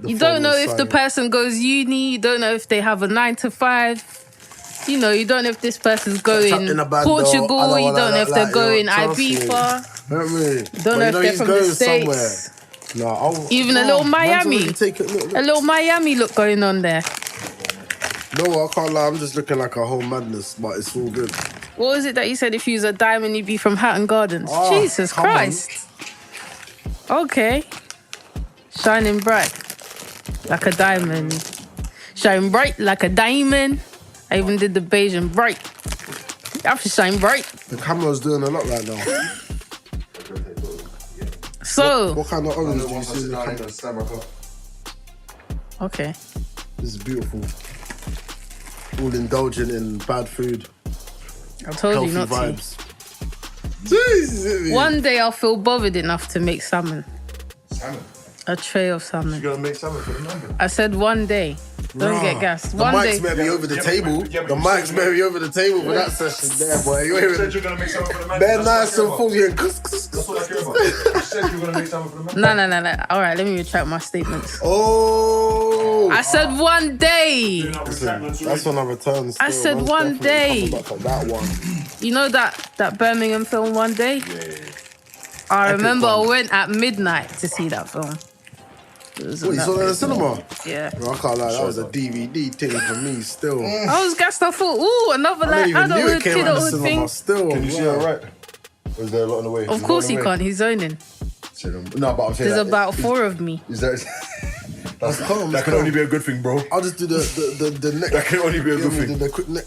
You don't know if the person goes uni. You don't know if they have a 9 to 5. You know, you don't know if this person's going Portugal. You don't know if they're going Ibiza. You don't know if they're from the States. Even a little Miami. A little Miami look going on there. No, I can't lie. I'm just looking like a whole madness, but it's all good. What was it that you said? If you was a diamond, you'd be from Hatton Gardens. Jesus Christ. Okay. Shining bright like a diamond. Shine bright like a diamond. I even did the beige and bright. You have to shine bright. The camera's doing a lot right now. So. What kind of orange do you see in the camera? Okay. This is beautiful. All indulgent in bad food. I told you not vibes. to. Jeez, one day I'll feel bothered enough to make salmon. Salmon? A tray of salmon. You're going to make salmon for the number? I said one day. Don't get gassed. The mics may be over the table. The mics may be over the table for that session there, boy. You said you're going to make salmon for the man. They're nice and full. That's what I care about. You said you were going to make salmon for the man. No. All right, let me retract my statements. Oh! I said one day. That's when I returned. I said one day. That one. You know that Birmingham film, One Day? Yeah. I remember I went at midnight to see that film. What, you saw that in the cinema? Yeah. Bro, I can't lie, that was a DVD thing for me still. I was gassed. I thought, ooh, another like adulthood, kidulthood thing. Still, can you see her right? Or is there a lot on the way? Of course he can't. He's zoning. No, but I'm saying there's about 4 of me. Is that? That's calm. That can only be a good thing, bro. I'll just do the neck. That can only be a good thing. The quick neck.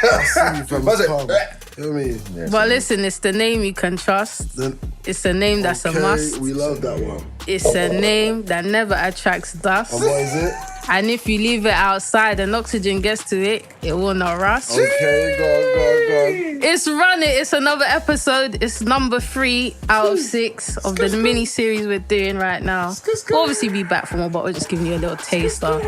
I see you from calm. You know what I mean? Yeah, but listen, it's the name you can trust. It's a name that's a must. We love that one. It's a name that never attracts dust. And what is it? And if you leave it outside and oxygen gets to it, it will not rust. Okay, go. It's Run It. It's another episode. It's number 3 out of 6 of the mini-series we're doing right now. We'll obviously be back for more, but we're just giving you a little taster.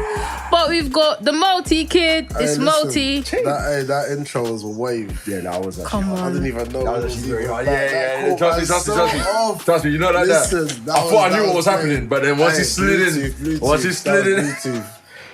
But we've got the Multi kid. It's Multi. That intro was a wave. Yeah, that was actually Come on. I didn't even know. That was actually very hard. Yeah. Trust me, you know that. I thought I knew what was happening, but then once he slid in,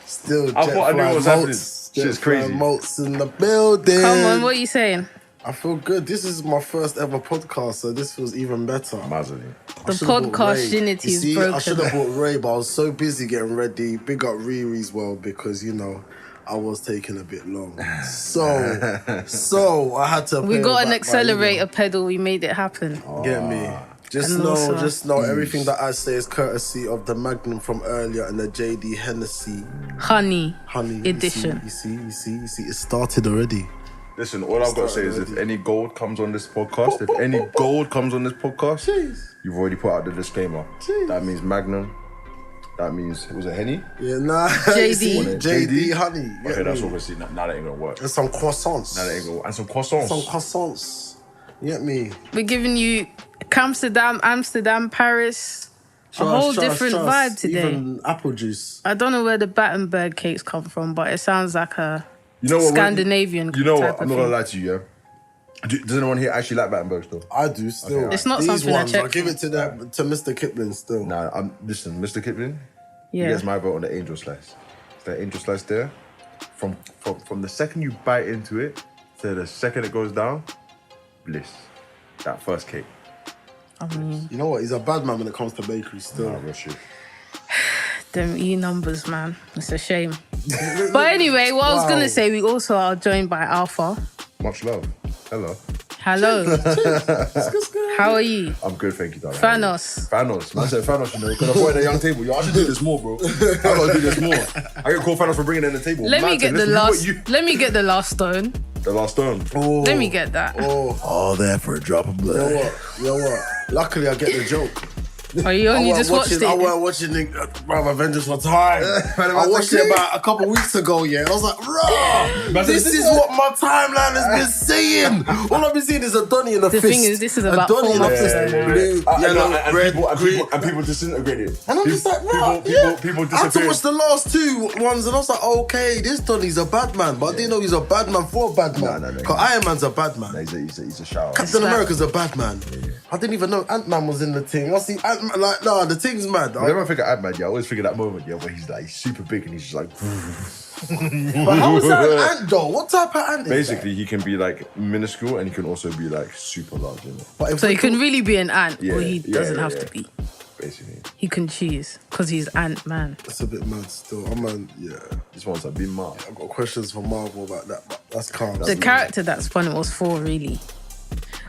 still, I thought I knew what was happening. Shit's crazy. Multz in the building. Come on, what are you saying? I feel good. This is my first ever podcast, so this feels even better. The podcast unity is broken. I should have brought Ray, but I was so busy getting ready. Big up Riri's well, because, you know, I was taking a bit long. So I had to. We got an accelerator pedal. We made it happen. Get me. Just know everything that I say is courtesy of the Magnum from earlier and the JD Hennessy Honey edition. You see, it started already. Listen, all I've got to say is if any gold comes on this podcast, you've already put out the disclaimer. That means Magnum. That means, was it Henny? Yeah, nah. JD Honey. Okay, that's obviously, now that ain't gonna work. And some croissants. Now that ain't gonna work. And some croissants. You get me? We're giving you Amsterdam, Paris. A whole different vibe today. Even apple juice. I don't know where the Battenberg cakes come from, but it sounds like a Scandinavian type You know what? of I'm not thing. gonna lie to you, yeah? Does anyone here actually like Battenberg still? I do still. It's not These something ones, I check. I'll give it to Mr. Kipling still. Nah, listen, Mr. Kipling, Yeah. he gets my vote on the angel slice. That angel slice there, from the second you bite into it to the second it goes down, bliss. That first cake. I mean, You know what? He's a bad man when it comes to bakery still. Nah, real shit. them E numbers, man. It's a shame. But anyway, what I was going to say, we also are joined by Alpha. Much love. Hello. How are you? I'm good, thank you, darling. Thanos. Man said Thanos, you know, because I brought in a young table. Yo, I should do this more, bro. I gotta do this more. I get called Thanos for bringing in the table. Let me get the last stone. The last stone. Oh, Let me get that. All there for a drop of blood. You know what? Luckily, I get the joke. Oh, you only just watched it? I weren't watching Avengers for time. I watched it about a couple weeks ago, yeah. I was like, rah, this is what my timeline has been saying. All I've been seeing is a Donnie in a fist. The thing is, this is about 4 months ago. Blue, yellow, red, green. And people disintegrated. And I'm just like, people I had to disappeared. watch the last 2 ones and I was like, okay, this Donnie's a bad man. But I didn't know he's a bad man for a bad man. No. Because Iron Man's a bad man. He's a shower. Captain America's a bad man. I didn't even know Ant-Man was in the thing. I see Ant-Man the thing's mad. Whenever I think of Ant-Man, I always think of that moment, where he's like super big and he's just like. But how is that an ant though? What type of ant is Basically, he can be like minuscule and he can also be like super large. So he can really be an ant, or he doesn't have to be. Basically, he can choose because he's Ant-Man. That's a bit mad still. This one's a bit mad. I've got questions for Marvel about that, but that's calm. The character that Spawn was for, really.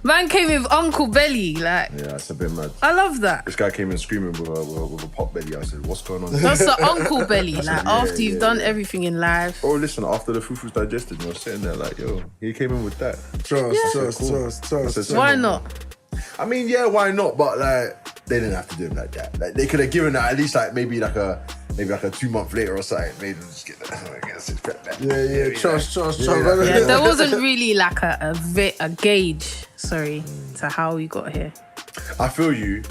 Man came with Uncle Belly, like. Yeah, that's a bit mad. I love that. This guy came in screaming with a pot belly. I said, "What's going on?" That's the Uncle Belly, like after you've done everything in life. Oh, listen, after the fufu's digested, you're sitting there like, yo, he came in with that. Trust. Why not? I mean, yeah, why not? But like, they didn't have to do him like that. Like, they could have given that at least like maybe like a 2 month later or something. Maybe just get a 6 pack back. Trust. Yeah, there wasn't really like a gauge, to how we got here. I feel you,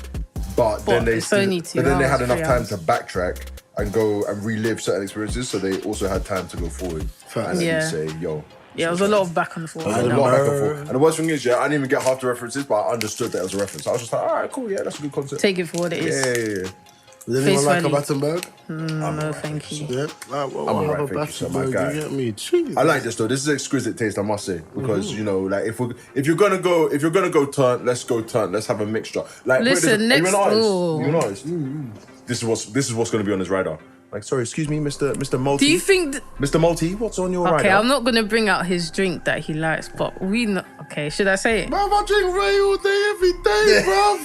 but then they had enough time to backtrack and go and relive certain experiences, so they also had time to go forward and say, yo. Yeah, it was a lot of back and forth. And the worst thing is, I didn't even get half the references, but I understood that it was a reference. I was just like, all right, cool, yeah, that's a good concept. Take it for what it is. Yeah. Does anyone like a Battenberg? No, thank you. Yeah, I'm alright, thank you, so my guy. You get me? Jesus. I like this though. This is exquisite taste, I must say, because you know, like if you're gonna go turn, let's go turn. Let's have a mixture. Like, listen, next. You an artist? This is what's gonna be on this rider. Like, sorry, excuse me, Mr. Multz. Do you think... Mr. Multz, what's on your rider? Okay, I'm not going to bring out his drink that he likes, but okay, should I say it? Man, I drink Ray all day, every day, bruv.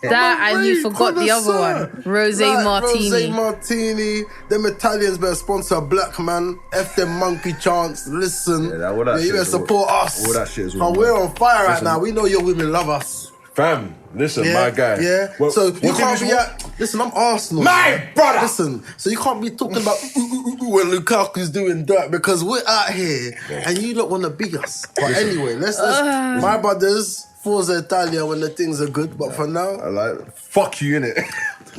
That and you forgot the other one. Rosé Martini. Rosé Martini. Them Italians better sponsor a black man. F them monkey chance. Listen. You better support us. All that shit is all. We're on fire right now. We know your women love us. Fam, listen, my guy. Yeah. Well, so you can't be listen, I'm Arsenal. My brother! Listen, so you can't be talking about when Lukaku's doing dirt because we're out here and you don't want to beat us. But anyway, let's my brothers, Forza Italia when the things are good, but for now... I like fuck you, innit?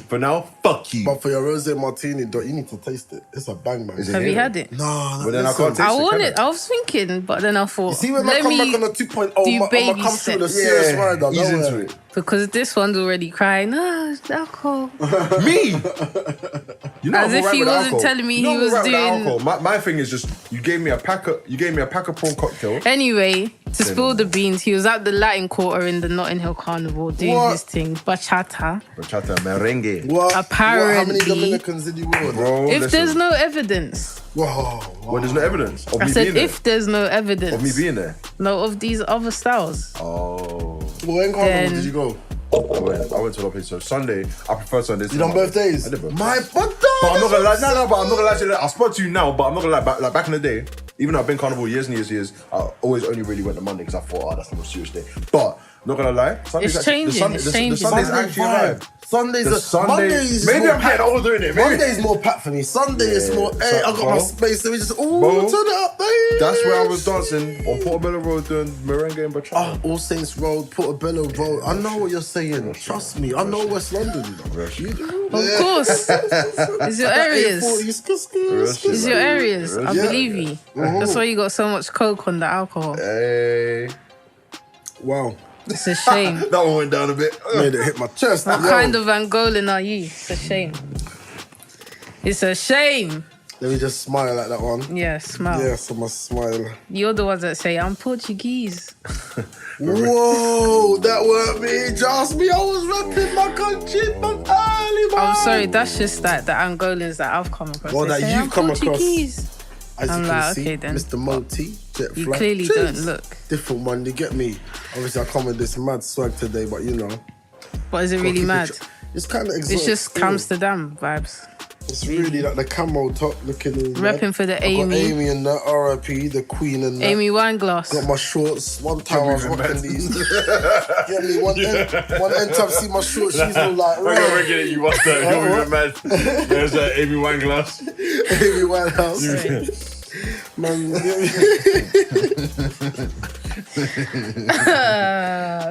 For now, fuck you. But for your Rosé Martini, you need to taste it. It's a bang bang. Have you had it? No, but then I can't taste it. I want it. I was thinking, but then I thought, you see, when I come back on a 2.0, I'm going to come through with a serious rider. Ease into it. Because this one's already crying, it's alcohol. Me? You know, as if he wasn't telling me he was doing... My thing is just, you gave me a pack of prawn cocktail. Anyway, to spill the beans, he was at the Latin Quarter in the Notting Hill Carnival doing his thing. Bachata, merengue. What? Apparently. How many Dominicans did you order? Bro, if there's no evidence. Whoa. Well, there's no evidence of I me said being there. if there's no evidence. Of me being there? No, of these other styles. Oh. Well, when Carnival did you go? I went to a lot of places. So Sunday, I prefer Sundays. You done birthdays? I did birthdays. My birthday! But I'm not gonna lie, but I'm not gonna lie to you. I spot to you now, but I'm not gonna lie. Back in the day, even though I've been Carnival years and years, I always only really went to Monday because I thought, that's the most serious day. But not gonna lie, it's changing. The Sunday's actually vibe. Mondays. Maybe I'm getting older in it. Monday's more packed for me. Sunday is more. Hey, I got my space. So we just turn it up, baby. That's where I was dancing on Portobello Road doing merengue and bachata. All Saints Road, Portobello Road. I know what you're saying. Trust me. I know West London. Of course. It's your areas. It's your areas. I believe you. That's why you got so much coke on the alcohol. Hey. Wow. It's a shame. That one went down a bit. Made it hit my chest. What kind of Angolan are you? It's a shame. It's a shame. Let me just smile at that one. Yeah, smile. Yes, I must smile. You're the ones that say, I'm Portuguese. Whoa, that weren't me. Just me. I was repping my country from early, man. I'm sorry, that's just like the Angolans that I've come across. Well, that you've come across. As I'm you like, can see, okay, then. Mr. Multz, Jetfly. You clearly don't look. Different one, you get me? Obviously, I come with this mad swag today, but you know. But is it really mad? It's kind of exotic. It's just Amsterdam vibes. It's really like the camo top looking. Repping for the Amy. I got Amy and the R.I.P., the Queen and that. Amy Wineglass. Got my shorts. One time I was rocking these. Get me one end time see my shorts. She's all like, I'm gonna regulate you one time. You're even mad. There's Amy Wineglass. Amy Winehouse. Man,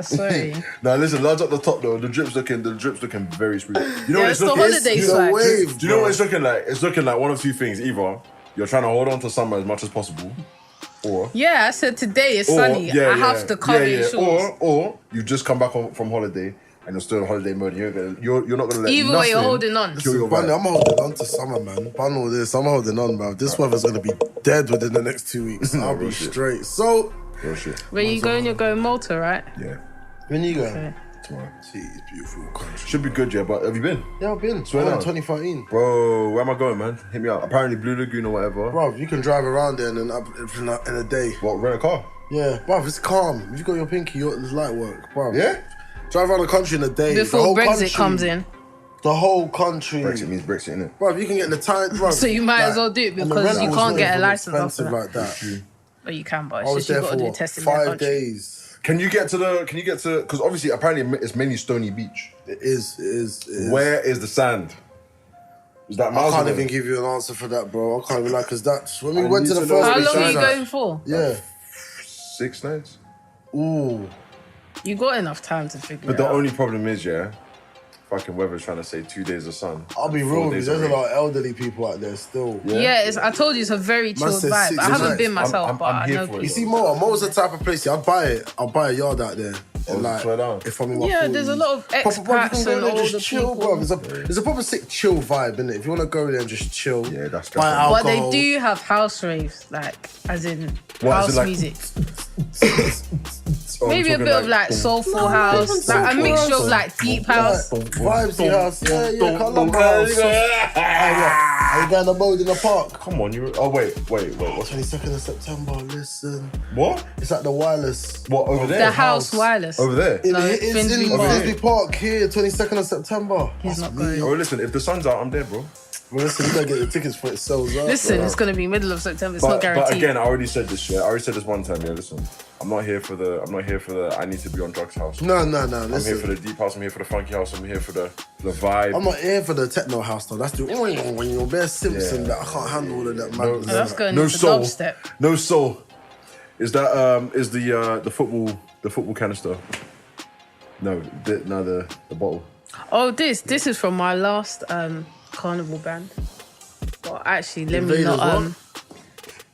sorry. Now listen, large up the top though. The drips looking very smooth. You know what it's the looking? holiday swag. Do you know what it's looking like? It's looking like one of two things. Either you're trying to hold on to summer as much as possible, or yeah, I said today it's sunny. I have to cover your shorts. Or you just come back from holiday and you're still in holiday mode, you're not gonna let Either way, you're holding on. kill your Bunny, vibe. I'm holding on to summer, man. Bun all this, I'm holding on, bro. This weather's gonna be dead within the next 2 weeks. I'll be straight. So, Real shit. Where you going? You're going Malta, right? Yeah. when you going? Okay. Tomorrow. Jeez, beautiful country. Should be good, yeah. But have you been? Yeah, I've been. Swear down. 2013. Bro, where am I going, man? Hit me up. Apparently Blue Lagoon or whatever. Bro, you can drive around there and then up in a day. What, rent a car? Yeah, bro, it's calm. If you got your pinky, it's light work, bro. Yeah? Drive around the country in a day. Before the whole Brexit country, comes in. The whole country. Brexit means Brexit, innit? Bro, you can get the time, bro. So you might as well do it and the because you rental's can't not get a even license after expensive that. like that. But you can, but I it's was just you there got to do for testing in their 5 country. days. Can you get to, because obviously apparently it's mainly Stony Beach. It is. Where is the sand? Is that I miles can't away? even give you an answer for that, bro. I can't even because that's when we I went need to the to know. first. How It's long are you China. going for? Yeah. 6 nights? Ooh. You got enough time to figure But it the out. only problem is, yeah, fucking weather's trying to say 2 days of sun. I'll be 4 real with you. days There's of a rain. lot of elderly people out there still. Yeah, I told you it's a very chilled said vibe. 6 I haven't nights. been myself, but I'm I here know for it. people. You see, Mo's the type of place. I'll buy a yard out there. And like, swear down. if I'm in my Yeah, 40s. there's a lot of Proper, bro, you expats can go and there and older just chill, people. bro. It's a proper sick chill vibe, innit? If you want to go there and just chill. Yeah, that's buy definitely- But they alcohol. do have house raves, like, as in What, house as in, like- music. Oh, I'm Maybe a talking bit of like soulful No, house, even like a soulful mixture house. of like deep house. Vibesy house. Yeah, Colombo house. Are you going to mode in the park? Come on, you. Oh wait. What's 22nd of September, listen. what? It's at the Wireless. What over there? The house wireless. Over there. No, It's in Finsbury Finsbury Park. Park here, 22nd of September. He's That's not me. going. Oh, listen. If the sun's out, I'm there, bro. Well, listen, you gotta get the tickets for it sells out. Listen, it's gonna be middle of September. It's not But guaranteed. again, I already said this. Yeah, I already said this one time. Yeah, listen. I'm not here for the. I need to be on drugs house. No, I'm here for listen. the deep house. I'm here for the funky house. I'm here for the vibe. I'm not here for the techno house though. That's the when you're bare Simpson Yeah. that I can't handle all of that No, madness. That's going no into soul. dubstep. No soul. Is that is the football canister? No, the bottle. Oh, this is from my last carnival band. Well, actually, let me Invaders not. what?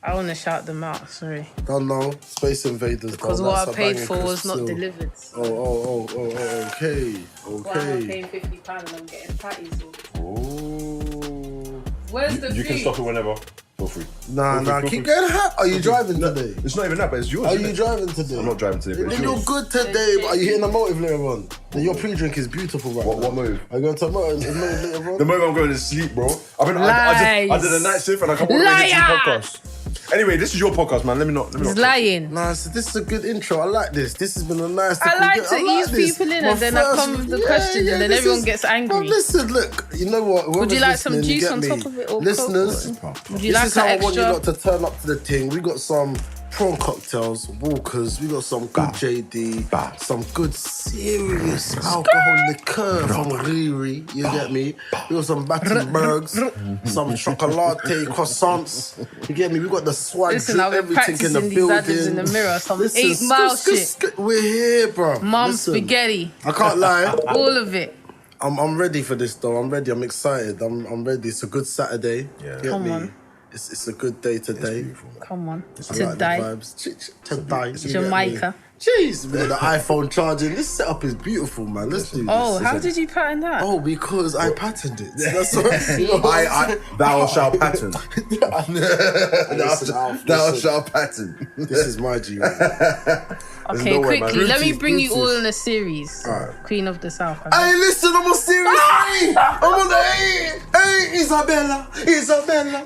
I want to shout them out. Sorry, Don't know. Space Invaders. because though, what that's I a paid banging for was not crystal. delivered. Okay. Why am I paying £50 and I'm getting patties? Oh. Where's the You food? can stop it whenever. Feel free. Nah, Feel free. keep getting hot. Are you driving today? It's not even that, but it's yours. Are isn't you it? driving today? I'm not driving today, but it's Then you're yours. good today. But are you hitting the motive later on? Then your pre-drink is beautiful right now. What move? Are you going to motive later on? The moment I'm going to sleep, bro. I did a night shift and I come all the way to Liar! the podcast. Anyway, this is your podcast, man. Let me not. He's lying. Nah, so this is a good intro. I like this. This has been a nice. I like to ease this. people in My and then I first- come with the questions and then this everyone is- gets angry. Bro, listen, look. You know what? Would you Whoever's like some listening, you juice get on me. top of it or Listeners, Coke? Would you this like is how an I want you extra? lot to turn up to the thing. We got some prawn cocktails, Walkers. We got some good JD, some good serious alcohol liqueur from Riri. You get me? We got some Battenbergs, some chocolate croissants. You get me? We got the swag, Listen, I've been everything in the practicing these adlibs building. in the mirror. Some Listen, 8 Mile shit. We're here, bro. Mom Listen, spaghetti. I can't lie. All of it. I'm ready for this though. I'm ready. I'm excited. I'm ready. It's a good Saturday. Yeah. Get Come me? on. It's a good day today. Come on. I like the Today. vibes. Today. Jamaica. Jeez, man, the iPhone charging. This setup is beautiful, man. Let's do this. Oh, how did you pattern that? Oh, because I patterned it. That's what, you know what I'm saying? Thou shalt pattern. Listen, Thou listen, shalt pattern. this is my G. Man. Okay, no way, man. quickly, let me Bluetooth, bring you all Bluetooth. in a series. Alright. Queen of the South. Hey, listen, I'm on series 3. I'm on the hey, Isabella,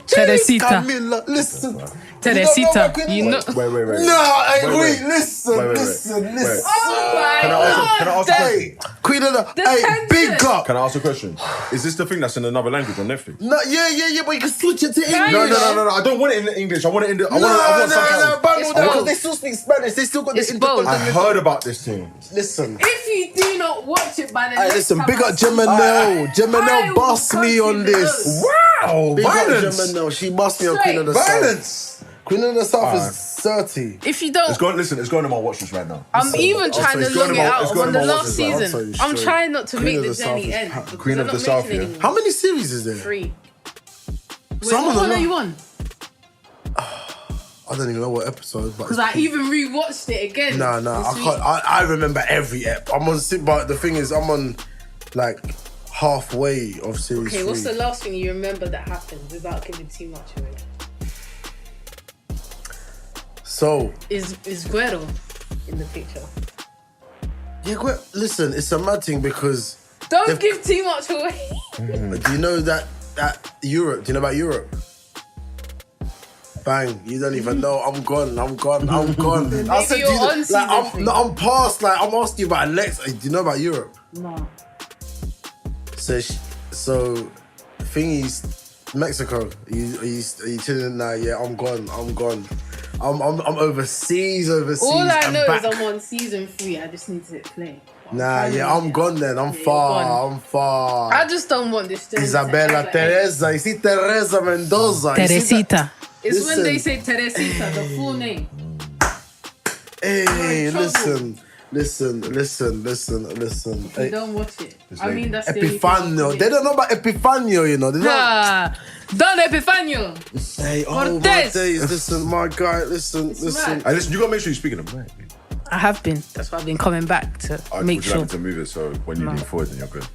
Teresita. Camilla, listen. Teresita, Queen you know. Wait. No, hey, Wait. listen, Wait. listen. Oh my Can I ask a Hey, Queen of the hey, tension. big up. Can I ask a question? Is this the thing that's in another language on Netflix? No, yeah, but you can switch it to English. No. I don't want it in English. I want it in the. I No, want but It's because both. they still speak Spanish. They still got It's the both. I heard about this thing. Listen. If you do not watch it by the Hey, next listen, time big I up see you, I Geminel will bossed me on contribute this. those. Wow, Big up violence. Geminel. She bossed me on Straight. Queen of the South. Violence. Queen of the South is 30. If you don't, It's going. Listen, it's going on my watch list right now. I'm even trying it's to going long to it my- out. it's I'm going on to the my last watch list, I'll season. tell you I'm straight. trying not to Queen make of the the South journey is end. packed. because Queen they're of the not South, making yeah. any more. How many series is there? 3. Wait, Some what of one them are are- you on? I don't even know what episode, but because I even rewatched it again. No, I can't. I remember every ep. I'm on, but the thing is, I'm on like halfway of series 3. Okay, what's the last thing you remember that happened without giving too much away? So is Guero in the picture? Yeah, listen, it's a mad thing because don't give too much away. Do you know that Europe? Do you know about Europe? Bang! You don't even know. I'm gone. I said you're on season 3. I'm past. Like I'm asking you about Alexa. Do you know about Europe? No. So, thingy's Mexico. Are you chilling now? Yeah, I'm gone. I'm overseas. All I know is I'm on season 3. I just need to play. I'm gone then. I'm far. I just don't want this. Isabella Teresa. You see Teresa Mendoza. Teresita. It's when they say Teresita, the full name. Hey, listen. You don't watch it. I mean, that's Epifanio. They don't know about Epifanio, you know. They don't. Don Epifanio. Hey, my days. Listen, my guy. Listen. And listen, you gotta make sure you're speaking of right. I have been. That's why I've been coming back to make sure. Would you like me to move it so when you lean forward, then you're good?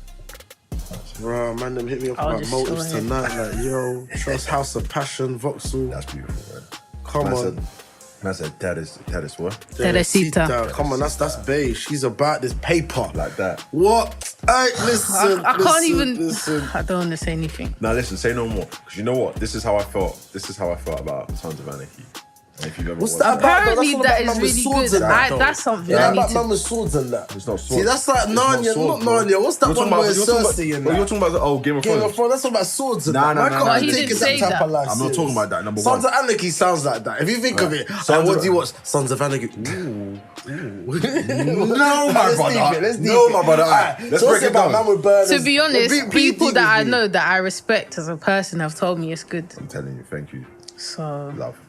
Bro, man, them hit me up about motives tonight. Like, yo, Trust House of Passion, Vauxhall. That's beautiful, man. Come on. Man said, that is what? Teresita. Come on, that's bae. She's about this paper. Like that. What? Hey, listen. I can't even. I don't want to say anything. Now listen, say no more. Because you know what? This is how I felt about Sons of Anarchy. If you've ever What's that about? Apparently that is really good. That's something I need about to... man with swords and that. It's not swords. See, that's like Narnia, not Narnia. What's that one where Cersei and that? You're talking about Game of Thrones. That's all about swords and Nah, that. nah, he didn't say that. I'm not talking about that, number one. Sons of Anarchy sounds like that. If you think of it, what do you watch? Sons of Anarchy. Ooh. No, my brother. Let's break it down. To be honest, people that I know that I respect as a person have told me it's good. I'm telling you, thank you. So... Love.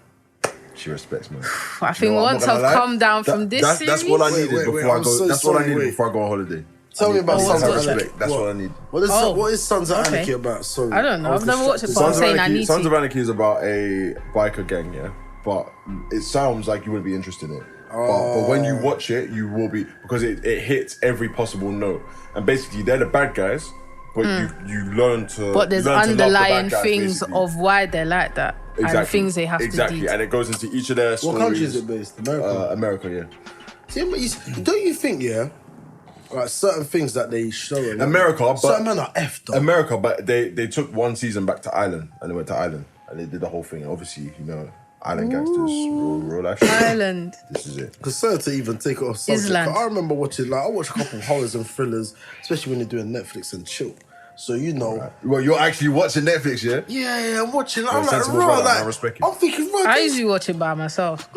She respects me. I think once I've come down from this series... That's what I needed before I go. That's what I needed before I go on holiday. Tell me about Sons of Anarchy. That's what I need. What is Sons of Anarchy about? Sorry. I don't know. I've never watched it, but I'm saying I need to. Sons of Anarchy is about a biker gang, yeah? But it sounds like you wouldn't be interested in it. But when you watch it, you will be, because it hits every possible note. And basically, they're the bad guys, but you learn to. But there's underlying things of why they're like that. Exactly. And things they have to do. Exactly, and it goes into each of their stories. What country is it based? America? America, yeah. See, don't you think, like certain things that they show in America, but certain men are effed up. America, but they took one season back to Ireland, and they went to Ireland, and they did the whole thing. And obviously, Island gangsters, real life. Island. This is it. Because to even take it off subject, I remember watching, I watch a couple of horrors and thrillers, especially when you're doing Netflix and chill. So Well, you're actually watching Netflix, yeah? Yeah, I'm watching. I'm like, bro, I respect you. I'm thinking, bro. I usually watch it by myself.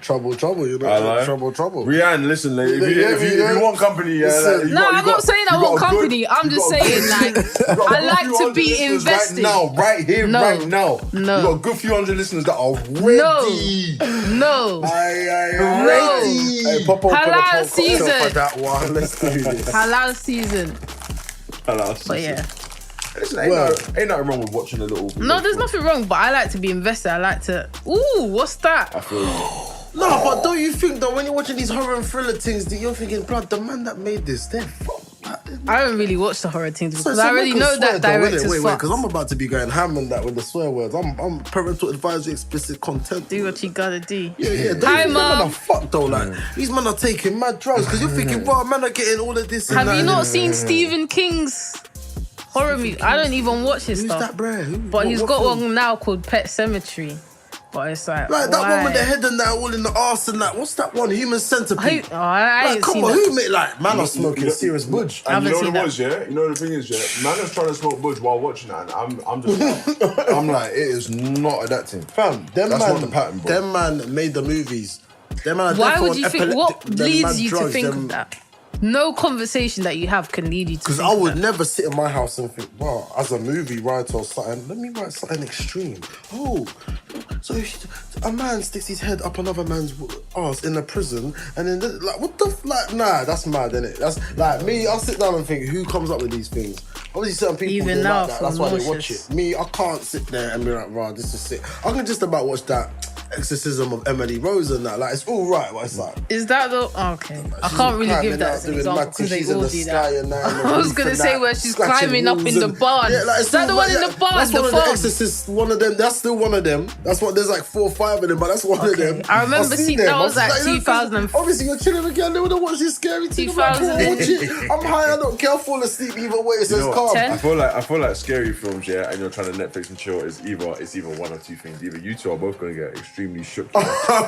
Trouble, Trouble. Rianne, listen, like, if you want company, I'm not saying I want company. I'm just saying, like, I like to be invested. Right here, right now. No. You got a good few hundred listeners that are ready. No. Ready. Hey, pop up Halal season. For that one. Let's do this. Halal season. But yeah. Listen, ain't nothing wrong with watching a little. No, there's nothing wrong, but I like to be invested. I like to. Ooh, what's that? I feel. No, but don't you think that when you're watching these horror and thriller things, that you're thinking, blood, the man that made this, they're I don't really watch the horror things because I already know that director's Wait, because I'm about to be going ham on that with the swear words. I'm parental advisory, explicit content. Do what you gotta do. Yeah. Hi, Mom. Fuck though, like these men are taking mad drugs because you're thinking, wow, man are getting all of this. Have you not seen Stephen King's horror movie? I don't even watch his stuff. Who's that, bro? But he's got one now called Pet Cemetery. But it's like that one with the head and that all in the arse and that. What's that one? Human Centipede. I ain't seen that. Who made man are smoking serious budge? And you know what it was, yeah? You know the thing is, man is trying to smoke budge while watching that, and I'm just like, I'm like, it is not adapting. Fam, that's not the pattern, bro. Them man made the movies. Them man. Why would you think? What leads you to think of that? No conversation that you have can lead you to. Because I would never sit in my house and think, wow, as a movie writer or something, let me write something extreme. Oh, So a man sticks his head up another man's arse in a prison, and then like, what the nah, that's mad, innit? That's like me. I'll sit down and think, who comes up with these things? Obviously, certain people even do now, like that. That's why they watch it. Me, I can't sit there and be like, "Wow, this is sick." I can just about watch that exorcism of Emily Rose and that. Like, it's all right, but it's like, is that the okay? I can't really give that as an example because they all do that. I was gonna say where she's climbing up in the barn. Yeah, like, is that the one in the barn? That's one the of the exorcists. One of them. That's still one of them. That's what. There's like 4 or 5 of them, but that's one of them. I remember seeing that was like 2000. Obviously, you're chilling again. They would have watched this scary thing. 2000. I'm high. I don't care. I'll fall asleep either way. So it's calm. 10? I feel like scary films, yeah, and you're trying to Netflix and chill. It's either one or two things. Either you two are both gonna get extremely shook.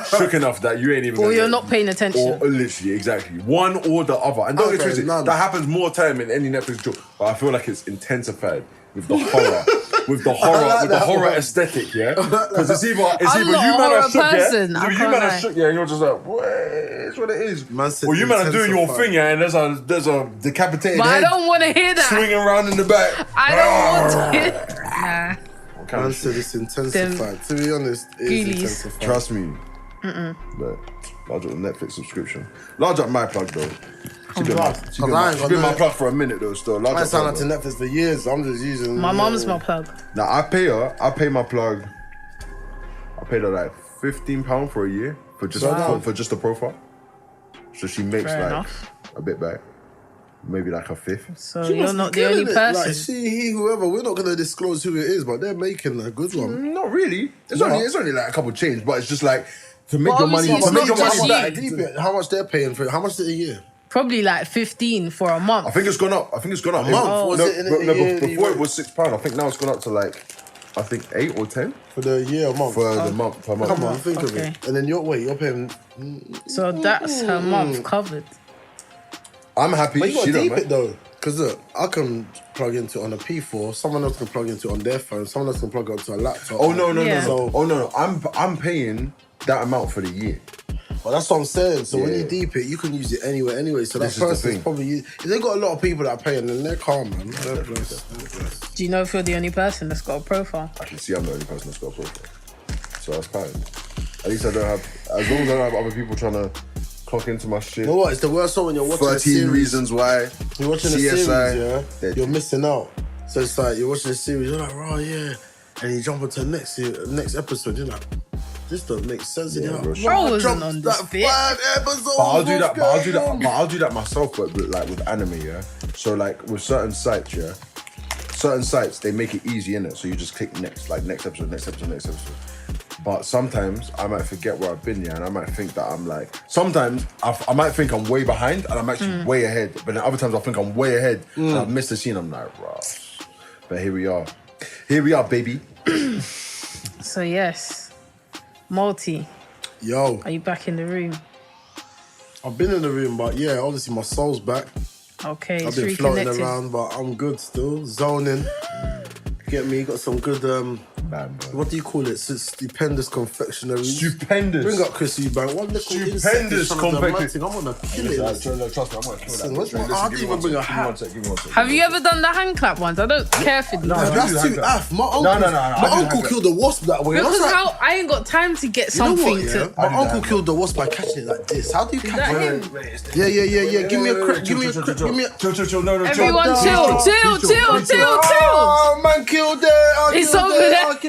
Shook enough that you ain't even. Or you're not paying attention. Or literally, exactly. One or the other. And don't get twisted, that happens more time in any Netflix show. But I feel like it's intensified with the horror. with the horror aesthetic, yeah? Because it's either you man are shook, yeah? You man are shook, yeah, and you're just like, what? It's what it is. Or you man are doing your thing, yeah, and there's a decapitated but head. I don't want to hear that. Swinging around in the back. I don't want to hear that. Nah. Man said it's intensified. To be honest, it is intensified. Trust me. But large up the Netflix subscription. Large up my plug though. She's been my plug for a minute though. Still, I signed up to Netflix for years. I'm just using. My mom's my plug. Now I pay my plug. I paid her like £15 for a year for just a profile. So she makes a bit back. Maybe like a fifth. So you're not the only person. Like, whoever, we're not going to disclose who it is, but they're making a good one. Not really. It's only like a couple change, but it's just like to make your money. How much they're paying for it? How much is it a year? Probably like 15 for a month. I think it's gone up. A month? Before it was £6. I think now it's gone up to like, I think 8 or 10 for the year or month. For the month per month. Come on, think of it. And then you're paying. So that's her month covered. I'm happy. But you gotta deep it though, because look, I can plug into it on a P4. Someone else can plug into it on their phone. Someone else can plug it onto a laptop. Oh no! I'm paying that amount for the year. Well, that's what I'm saying. So when you deep it, you can use it anywhere anyway. So that person's probably. If they got a lot of people that are paying, then they're calm, man. They're blessed. Do you know if you're the only person that's got a profile? I can see I'm the only person that's got a profile. So that's fine. At least I don't have. As long as I don't have other people trying to clock into my shit. You know what? It's the worst one when you're watching 13 reasons why. You're watching a series, you're missing out. So it's like you're watching a series, you're like, oh yeah, and you jump into the next episode, you're like, this don't make sense. Bro wasn't on this bit. 5 episodes. But I'll do that myself, but with anime, yeah. So like with certain sites, they make it easy, innit? So you just click next, like next episode. But sometimes I might forget where I've been, and I might think that I'm like. Sometimes I might think I'm way behind, and I'm actually way ahead. But then other times I think I'm way ahead, and I've missed the scene. I'm like, right. But here we are, baby. So yes, Multi. Yo, are you back in the room? I've been in the room, but yeah, obviously my soul's back. Okay, I've been floating around, but I'm good still, zoning. Get me? Got some good. What do you call it? Stupendous confectionery. Stupendous. Bring up Chris Eubank. One little stupendous confectionery. I'm gonna kill it. Trust me, I'm gonna kill that. I didn't even bring a hat. Have you ever done the hand clap ones? I don't care if it. No, that's too aff. My uncle killed a wasp that way. Because I ain't got time to get something to. My uncle killed the wasp by catching it like this. How do you catch it? Yeah. Give me a crack. Give me a. Chill. No. Everyone chill. Oh man, killed it. It's over there. You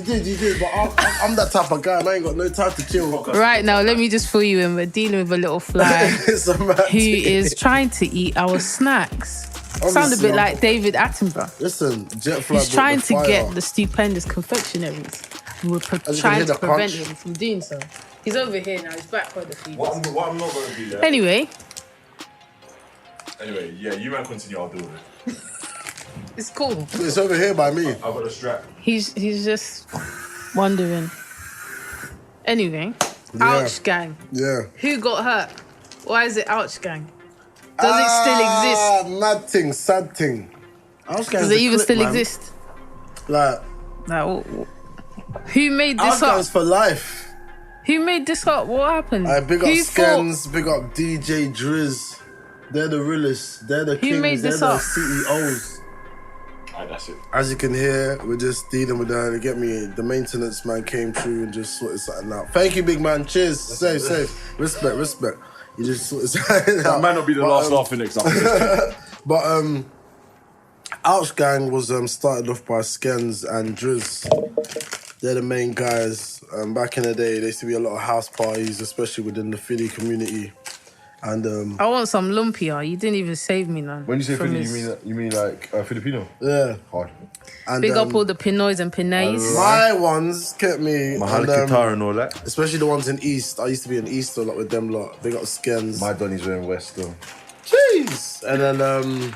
did, but I'm that type of guy and I ain't got no time to chill. Right now, let me just fill you in. We're dealing with a little fly who is trying to eat our snacks. Sound a bit like David Attenborough. Listen, Jetfly. He's trying to get the stupendous confectionaries. We're trying to prevent him from doing so. He's over here now. He's back for the feed. What I'm not going to do that. Anyway, yeah, you might continue. I'll do it. It's cool. It's over here by me. I've got a strap. He's just wondering. Anyway, ouch gang. Yeah. Who got hurt? Why is it ouch gang? Does it still exist? Mad thing, sad thing. Does it even still exist? Like who made this up? for life. Who made this up? What happened? Big up Scans, big up DJ Drizz. They're the realest. They're the kings. Who made this They're up? the CEOs. That's it. As you can hear, we're just dealing with that. Get me, the maintenance man came through and just sorted something out. Thank you, big man. Cheers. Safe. Respect. You just sorted something out. That might not be the last laughing example. But Ouch Gang was started off by Skens and Driz. They're the main guys. Back in the day, there used to be a lot of house parties, especially within the Philly community. And I want some lumpia. You didn't even save me none. When you say Philly, you mean like Filipino? Yeah. Hard. And, big up all the Pinoys and Pinays. My ones kept me. Mahal guitar and all that. Especially the ones in East. I used to be in East a lot with them lot. Big up Skens. My Donnies were in West though. Jeez. And then,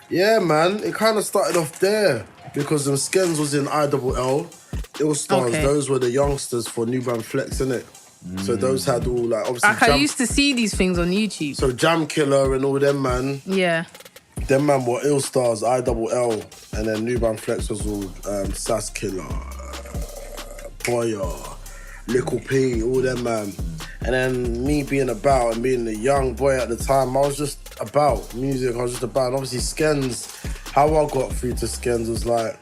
yeah, man, it kind of started off there because Skens was in ILL. Ill Stars, those were the youngsters for New Brand Flex, innit? So those had all like obviously. I used to see these things on YouTube. So Jam Killer and all them man. Yeah. Them man were Ill Stars, ILL, and then New Brand Flex was all Sass Killer, Boya, Little P, all them man. And then me being about and being the young boy at the time, I was just about music. I was just about, and obviously Skens. How I got through to Skens was like.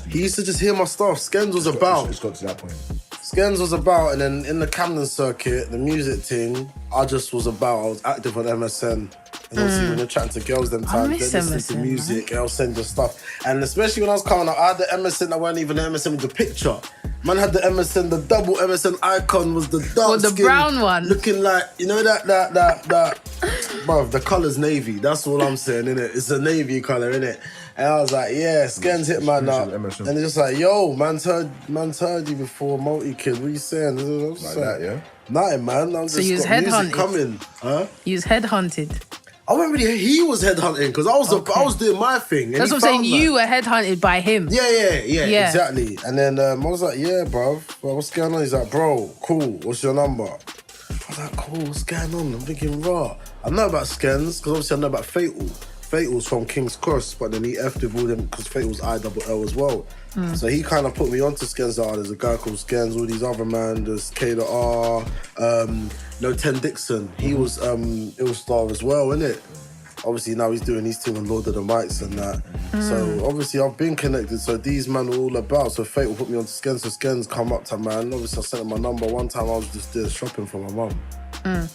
He used to just hear my stuff. Skens was about. It's got to that point. Skens was about, and then in the Camden circuit, the music thing, I just was about. I was active on MSN. And obviously when you're chatting to girls them times, they listen to music, and I'll send you stuff. And especially when I was coming up, I had the MSN that weren't even the MSN with the picture. Man had the MSN, the double MSN icon was the dark the skin, brown one. looking like, you know that. Bruv, the colour's navy. That's all I'm saying, innit? It's a navy colour, innit? And I was like, yeah, Skens hit man up. And it's just like, yo, man's heard you before, multi-kid. What are you saying? Like that, yeah? Nothing, man. I'm so just you was got music headhunted? Coming. Huh? You was headhunted? I wasn't really, he was headhunting because I was doing my thing. And that's what I'm saying, you were headhunted by him. Yeah, exactly. And then I was like, yeah, bro, what's going on? He's like, bro, cool, what's your number? I was like, cool, what's going on? I'm thinking, raw. I know about Skens because obviously I know about Fatal. Fatal's from King's Cross, but then he effed with all them because Fatal's ILL as well. So he kind of put me onto Skens. There's a guy called Skens, all these other man, there's K.R, No 10 Dixon. He was Ill Star as well, innit? Obviously now he's doing his thing on Lord of the Mics and that. So obviously I've been connected. So these men were all about. So Fatal put me onto Skens. So Skens come up to man. Obviously I sent him my number. One time I was just there shopping for my mum.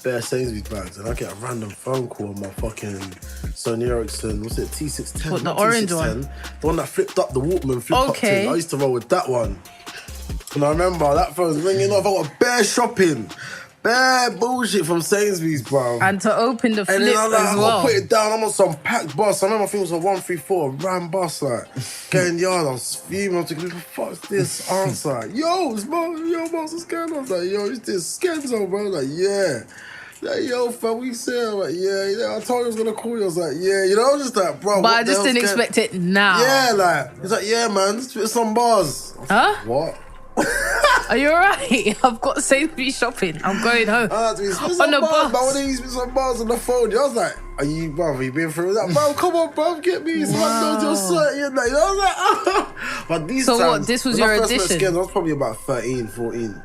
Bare Sainsbury's bags, and I get a random phone call on my fucking Sony Ericsson. What's it? T610. What, the orange T610, one? The one that flipped up, the Walkman flipped up thing. I used to roll with that one. And I remember that phone's ringing off. I got bare shopping. Bare bullshit from Sainsbury's, bro. And to open the flip and then I'm like, as well. I put it down. I'm on some packed bus. I remember I think it was a 134, a ram bus, like getting yard. I was fuming. I'm thinking, what the fuck's this answer? Yo, it's boss, what's going on? I was like, yo, it's this Skenzo, bro. Like, yeah. Like, yo, fam, what you saying? I'm like, yeah. I told you I was gonna call you. I was like, yeah. You know, I was just like, bro. But I just didn't expect it now. Yeah, like, he's like, yeah, man, let's spit some bars. Huh? Like, what? Are you alright? I've got Sainsbury's shopping. I'm going home. On the bus. But when he spit some bars on the phone, I was like, are you been through that? Bro, come on, bro, get me. Someone knows you're certain. You know, I was like, oh. But these so times, what, this was your audition? Skins, I was probably about 13, 14.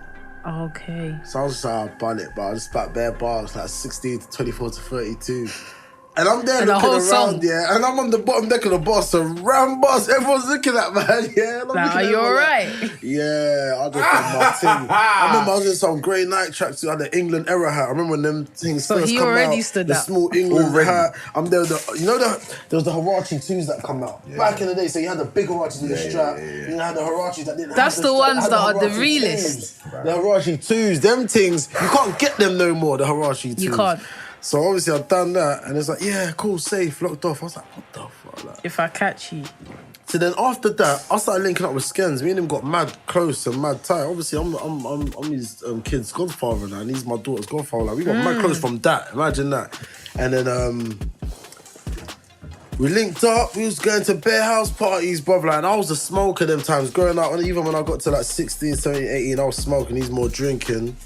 Okay. So I was just like, bun it, but I just spat bare bars, like 16 to 24 to 32. And I'm there looking around, song. yeah, and I'm on the bottom deck of the bus, so ram bus, everyone's looking at, man, yeah. Are you alright? Yeah, I just done my thing. I remember I was in some grey night tracksuit, I had the England era hat. I remember when them things so first he come already out. stood the up. small England hat. I'm there, there was the Hirachi 2s that come out. Yeah. Back in the day, so you had the big Hirachis with the strap. Yeah. You had the Hirachis that didn't That's have the strap. ones that are the realest. The Hirachi 2s, them things, you can't get them no more, the Hirachi 2s. You can't. So obviously I've done that, and it's like, yeah, cool, safe, locked off. I was like, what the fuck? Like, if I catch you. So then after that, I started linking up with Skens. Me and him got mad close and mad tight. Obviously, I'm his kid's godfather now, and he's my daughter's godfather. Like, we got mad close from that. Imagine that. And then we linked up. We was going to bare house parties, brother. Like, and I was a smoker them times. Growing up, and even when I got to like 16, 17, 18, I was smoking. He's more drinking.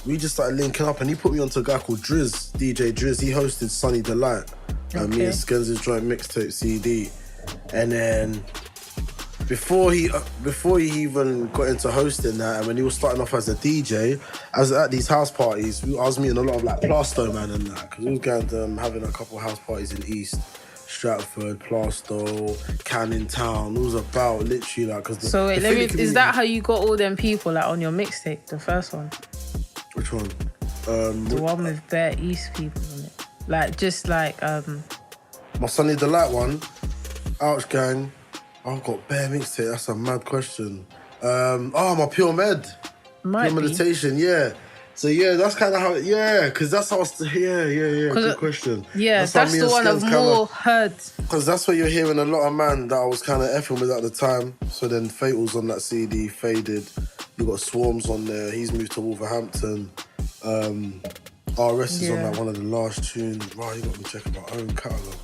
We just started linking up, and he put me onto a guy called Driz, DJ Driz. He hosted Sunny Delight. Me and Skens' joint mixtape CD. And then before he even got into hosting that, and when he was starting off as a DJ, at these house parties, I was meeting a lot of like Plasto man and that, because we was going to having a couple of house parties in East. Stratford, Plaistow, Canning Town. It was about literally like... So wait, is that how you got all them people like on your mixtape, the first one? Which one? The one with bare East people on it. Like, just like... My Sunny Delight one, Ouch Gang. I've got bare mixtape. That's a mad question. My Pure Med. Pure Meditation, yeah. So yeah, that's kind of how, because that's how, good question. Yeah, that's the one I've more heard. Because that's what you're hearing a lot of man that I was kind of effing with at the time. So then Fatal's on that CD, Faded. You got Swarms on there, he's moved to Wolverhampton. RS is on that one of the last tunes. Wow, you got me checking my own catalogue.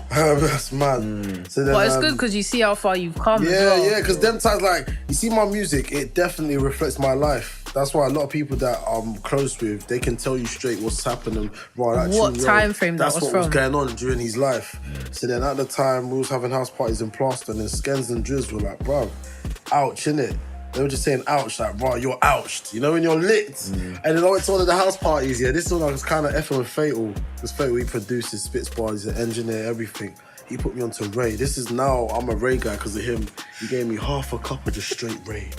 That's mad. So then, it's good because you see how far you've come. Yeah, because them times, like, you see my music, it definitely reflects my life. That's why a lot of people that I'm close with, they can tell you straight what's happening. What time frame that was from. That's what was going on during his life. So then at the time, we was having house parties in Plaistow, and Skens and Drizz were like, bro, ouch, innit? They were just saying ouch, like, bro, you're ouched. You know, when you're lit. And then I went to one of the house parties, this one I was kind of effing with Fatal. Because Fatal, he produces, spits bars, he's an engineer, everything. He put me onto Ray. This is now, I'm a Ray guy because of him. He gave me half a cup of just straight Ray.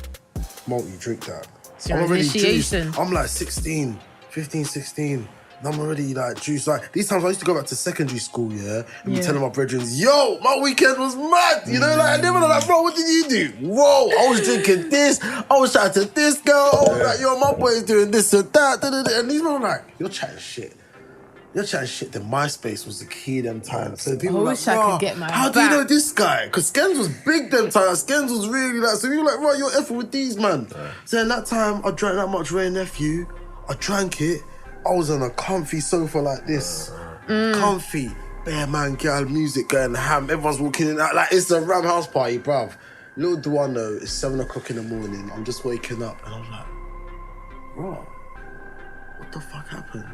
Multi, drink that. I'm already juiced. I'm like 15, 16. And I'm already like juiced. Like, these times I used to go back to secondary school, and be telling my brethren, yo, my weekend was mad. You know, like, they were like, bro, what did you do? Whoa, I was drinking this. I was chatting to this girl. I was like, yo, my boy is doing this and that. And these men were like, you're chatting shit. Then MySpace was the key them times. So people were like, I could get my how do you know this guy? Because Skens was big them times. Skens was really like, so we were like, right, you're effing with these, man. So in that time, I drank that much Ray Nephew. I drank it. I was on a comfy sofa like this. Comfy. Bare man, girl, music going ham. Everyone's walking in like it's a Ram house party, bruv. Little do I know, it's 7 o'clock in the morning. I'm just waking up and I'm like, bro, what the fuck happened?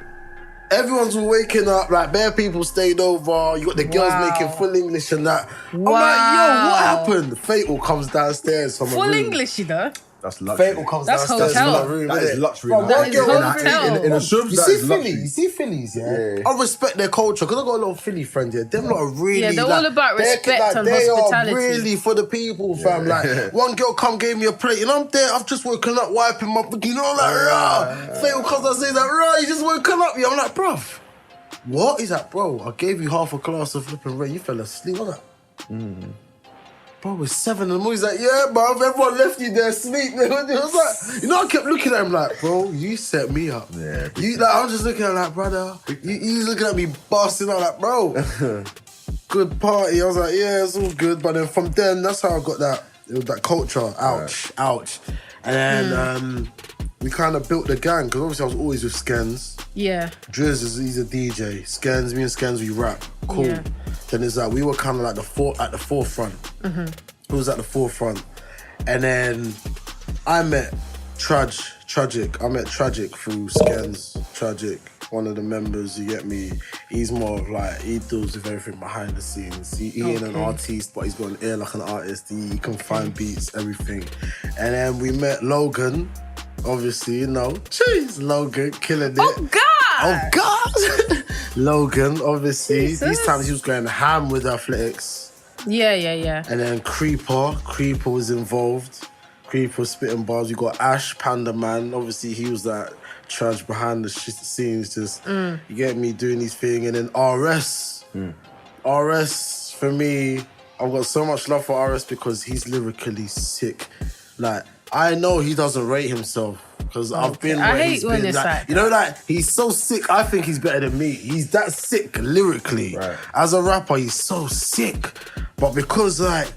Everyone's waking up, like bare people stayed over. You got the girls making full English and that. I'm like, yo, what happened? Fatal comes downstairs from full English, you know. That's luxury. Fatal comes downstairs from my room. That is luxury. That is hotel. In a shub, you see Phillies, yeah? I respect their culture because I got a lot of Philly friends, Them lot are really... Yeah, they're all about respect and hospitality. They are really for the people, fam. Like, one girl gave me a plate and I'm there, I've just woken up, wiping my... You know, like, rah. Fatal comes and says, like, rah, you just woken up. I'm like, bruv, what? He's like, bro, I gave you half a glass of flipping Ray. You fell asleep. I'm like... Bro, it's 7 in the morning. He's like, yeah, bro, everyone left you there asleep. It was like, you know, I kept looking at him like, bro, you set me up. Yeah. I'm just looking at him like, brother, he's looking at me busting out like, bro, good party. I was like, yeah, it's all good. But then from then, that's how I got that. It was that culture. Ouch. And then we kind of built the gang because obviously I was always with Skens. Yeah. Drizz, he's a DJ. Skens, me and Skens, we rap. Cool. Yeah. Then it's like, we were kind of like at the forefront. Who was at the forefront? And then I met Tragic. I met Tragic through Skens. Tragic, one of the members, you get me? He's more of like, he deals with everything behind the scenes. He ain't an artist, but he's got an ear like an artist. He can find beats, everything. And then we met Logan. Obviously, you know, jeez, Logan killing it. Oh God! Logan, obviously, these times he was going ham with athletics. Yeah. And then Creeper was involved. Creeper spitting bars. You got Ash, Panda Man. Obviously, he was that trash behind the scenes, just you get me doing these things. And then RS. RS for me, I've got so much love for RS because he's lyrically sick. Like, I know he doesn't rate himself because I've been where he's been. Like, you know, like, he's so sick. I think he's better than me. He's that sick lyrically. Right. As a rapper, he's so sick. But because, like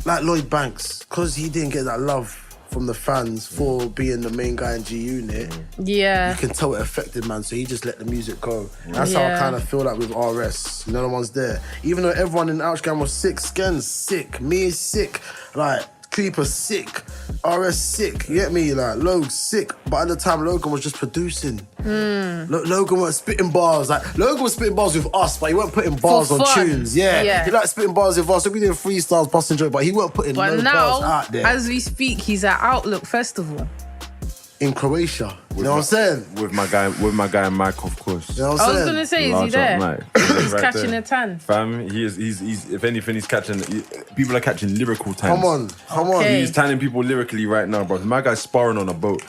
Lloyd Banks, because he didn't get that love from the fans for being the main guy in G Unit, you can tell it affected, man. So he just let the music go. That's how I kind of feel like with RS. No one's there. Even though everyone in the Ouchgang was sick, Skens sick, me is sick, like Creeper sick, RS sick, you get me? Like, Logan sick. But at the time, Logan was just producing. Logan was spitting bars. Like, Logan was spitting bars with us, but he weren't putting bars on tunes. Yeah. He like spitting bars with us. So we did freestyles, busting joke, but he weren't putting no bars out there. As we speak, he's at Outlook Festival. in Croatia. You know what I'm saying? With my guy Mike, of course. You know what I'm saying? I was gonna say, is he there? He's right catching a tan. Fam, he's if anything, he's catching. People are catching lyrical tans. Come on. He's tanning people lyrically right now, bro. My guy's sparring on a boat.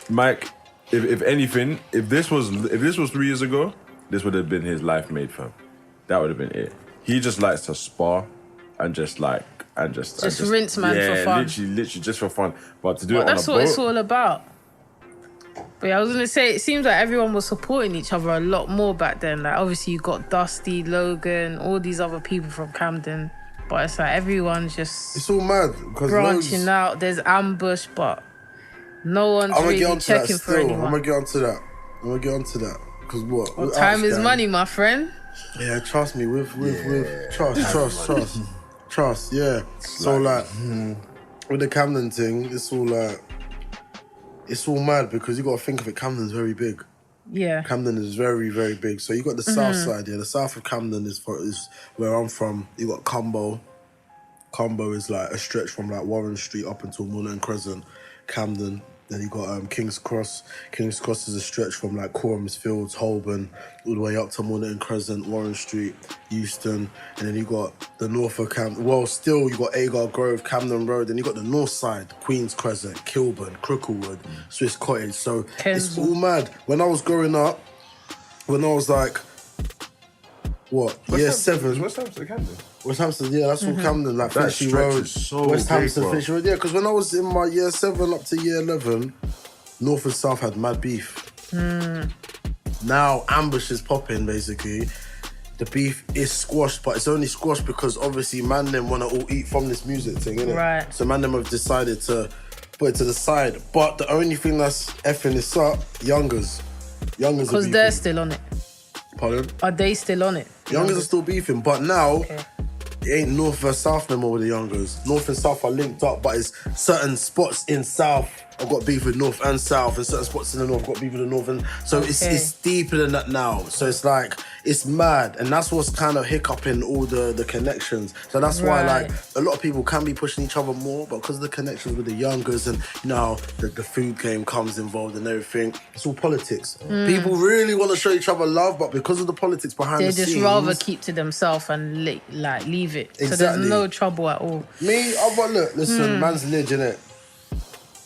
Mike, if anything, if this was 3 years ago, this would have been his life made, fam. That would have been it. He just likes to spar and just rinse man for fun. Literally just for fun. But to do it on a boat, that's what it's all about. But yeah, I was gonna say, it seems like everyone was supporting each other a lot more back then. Like obviously you got Dusty, Logan, all these other people from Camden, but it's like everyone's just it's all mad branching out. There's ambush, but no one's really checking for anyone. I'm gonna get onto that. Because what? Well, time is money, my friend. Yeah, trust me. With trust. Yeah. So like, with the Camden thing, it's all mad because you got to think of it. Camden's very big. Yeah. Camden is very, very big. So you got the south side. Yeah, the south of Camden is where I'm from. You got Combo. Combo is like a stretch from like Warren Street up until Mullen Crescent, Camden. Then you got King's Cross. King's Cross is a stretch from like Corums Fields, Holborn, all the way up to Mullen Crescent, Warren Street, Euston. And then you got the north of Camden. Well, still you got Agar Grove, Camden Road. Then you got the north side, Queen's Crescent, Kilburn, Cricklewood, Swiss Cottage. So it's all mad. When I was growing up, when I was like, year 7. West Hampstead, Camden. West Hampstead, yeah, that's all Camden, like Fishy Road, West Hampstead, Fishy Road, yeah, because when I was in my year 7 up to year 11, North and South had mad beef. Now, ambush is popping, basically. The beef is squashed, but it's only squashed because obviously man them want to all eat from this music thing, innit? Right. So man them have decided to put it to the side. But the only thing that's effing this up, Youngers. Because they're still on it. Pardon? Are they still on it? Youngers are still beefing, but now it ain't North versus South no more with the Youngers. North and South are linked up, but it's certain spots in South I've got beef with North and South, and certain spots in the North I've got beef with the North. And so it's deeper than that now. So it's like, it's mad. And that's what's kind of hiccuping all the connections. So that's why like a lot of people can be pushing each other more, but because of the connections with the Youngers and you know the food game comes involved and everything, it's all politics. People really want to show each other love, but because of the politics behind the scenes, they just rather keep to themselves and like leave it. Exactly. So there's no trouble at all. Me, listen, man's lig, innit?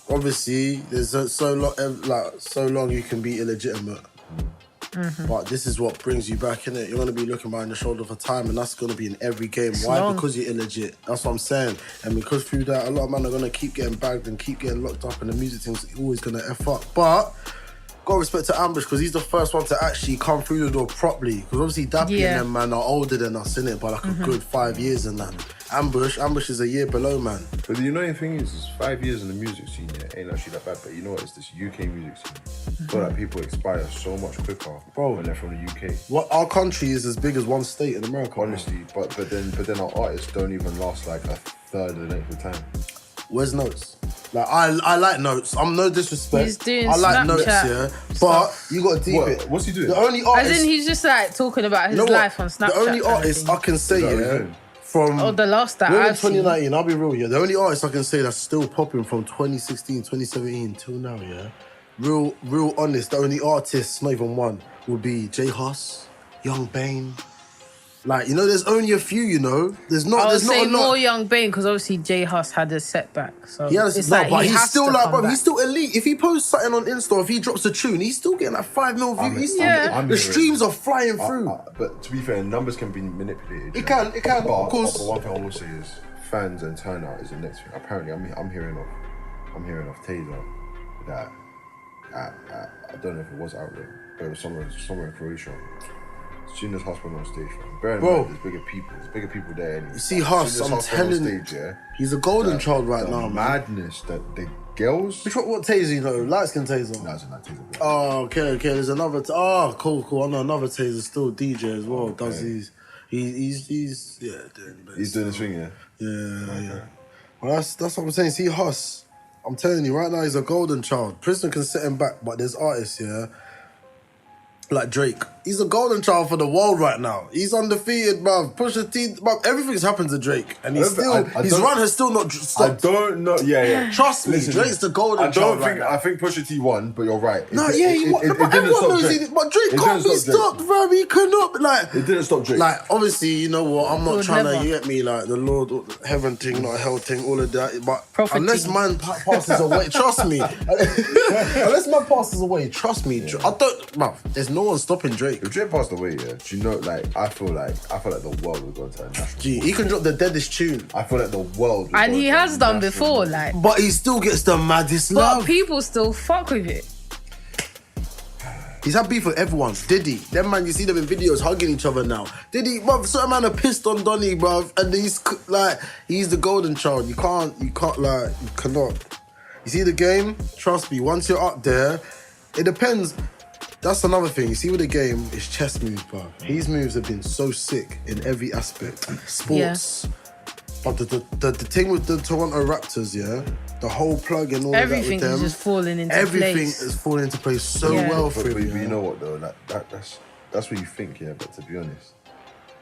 Obviously, there's so long you can be illegitimate. But this is what brings you back, innit? You're going to be looking behind your shoulder for time, and that's going to be in every game. Why? Because you're illegit. That's what I'm saying. And because through that, a lot of men are going to keep getting bagged and keep getting locked up, and the music thing's always going to F up. But got respect to Ambush, because he's the first one to actually come through the door properly. Because obviously Dappy and them, man, are older than us, innit? By like a good 5 years and that. Ambush is a year below, man. But the annoying thing is 5 years in the music scene, ain't actually that bad. But you know what? It's this UK music scene. I feel like people expire so much quicker, when they're from the UK. What our country is as big as one state in America. Honestly, but then our artists don't even last like a third of the length of time. Where's Notes? Like I like Notes. I'm no disrespect. He's doing I like Snapchat Notes, yeah. But you got to deep it. What's he doing? The only artist. As in, he's just like talking about his life on Snapchat. The only artist I can say, from the last that I've 2019, seen. I'll be real, the only artist I can say that's still popping from 2016, 2017 till now, real honest, the only artist, not even one, would be J Huss, Young Bane. Like, there's only a few, There's not a lot. More Young Bane, because obviously J Huss had a setback. So but he's still he's still elite. If he posts something on Insta, if he drops a tune, he's still getting like 5 mil views. The streams are flying through. But to be fair, numbers can be manipulated. It can, of course. But one thing I will say is fans and turnout is the next thing. Apparently, I'm hearing of Taser that I don't know if it was out there, but it was somewhere in Croatia. As soon as Huss went on stage, bear in mind, there's bigger people there. Anyway. You see Huss, I'm telling you, he's a golden child right now, man. Madness that the girls. What Taser, light skin Taser? No, it's not Taser. Oh, okay. There's another. Cool. I know another Taser, still DJ as well. Does he's doing his thing, yeah. Well, that's what I'm saying. See Huss, I'm telling you right now, he's a golden child. Prisoner can set him back, but there's artists, like Drake. He's a golden child for the world right now. He's undefeated, bruv. Pusha T, bruv. Everything's happened to Drake, and his run has still not stopped. I don't know. Yeah. Trust me, Drake's the golden child. I think Pusha T won, but you're right. But everyone knows but Drake can't be stopped, bruv. He cannot. It didn't stop Drake. Like, obviously, you know what? I'm not trying to get me like the Lord, heaven thing, not hell thing, all of that. But unless man passes away, trust me. Unless man passes away, trust me. I don't, bruv. There's no one stopping Drake. If Drake passed away, do you know? Like, I feel like the world would go to a national. He can drop the deadest tune. I feel like the world. And he has done before, like. But he still gets the maddest love. But people still fuck with it. He's had beef with everyone. Diddy, them man, you see them in videos hugging each other now. Diddy, bruv, certain man are pissed on Donny, bruv, and he's the golden child. You cannot. You see the game? Trust me, once you're up there, it depends. That's another thing. You see with the game, it's chess moves, bruv. His moves have been so sick in every aspect. Sports. Yeah. But the thing with the Toronto Raptors, the whole plug and all everything of that with them. Everything is just falling into place. Everything is falling into place so well for him. But you know what though? Like, that's what you think, But to be honest,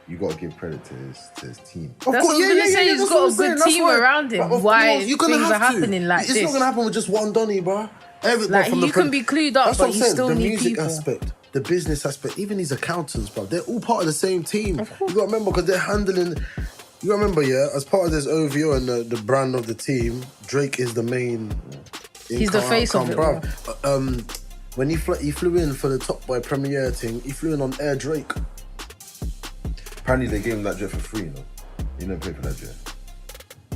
you got to give credit to his team. That's what I was going to say. He's got a good team around him. Why things are happening like this? It's not going to happen with just one Donny, bro. You can be clued up, but you still need people. The music aspect, the business aspect, even these accountants, bro. They're all part of the same team. You got to remember, because they're handling... You remember, as part of this OVO and the brand of the team, Drake is the main... He's the face of it, bro. When he flew in for the Top Boy premiere thing, he flew in on Air Drake. Apparently they gave him that jet for free, you know? He didn't pay for that jet.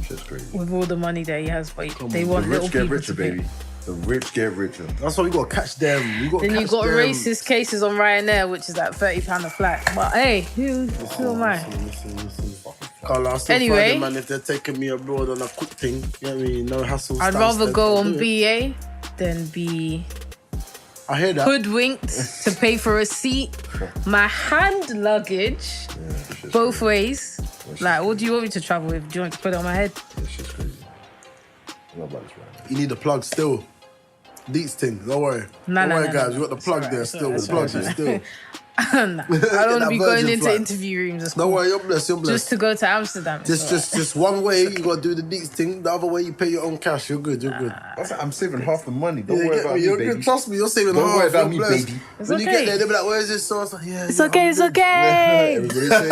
Shit's crazy. With all the money that he has, but they want little people richer, to pay. baby. The rich get richer. That's why we got to catch them. Then you got racist cases on Ryanair, which is like £30 a flight. But hey, who am I? Anyway, man, if they're taking me abroad on a quick thing, you know what I mean? No hassle. I'd rather go on BA than be hoodwinked to pay for a seat. My hand luggage, both ways. Like, what do you want me to travel with? Do you want me to put it on my head? It's just crazy. I'm not about this right now. You need a plug still. These things, don't worry. Don't worry, guys. You got the plug there still. The plug is still. I don't want to be going into interview rooms. Don't worry, you're blessed. Just to go to Amsterdam. Just one way, you got to do the neat thing. The other way, you pay your own cash. You're good. I'm saving half the money. Don't worry about me, baby. Good. Trust me, you're saving half. Don't worry about me, baby. When you get there, they'll be like, where's this sauce? Like, it's okay. Everybody say,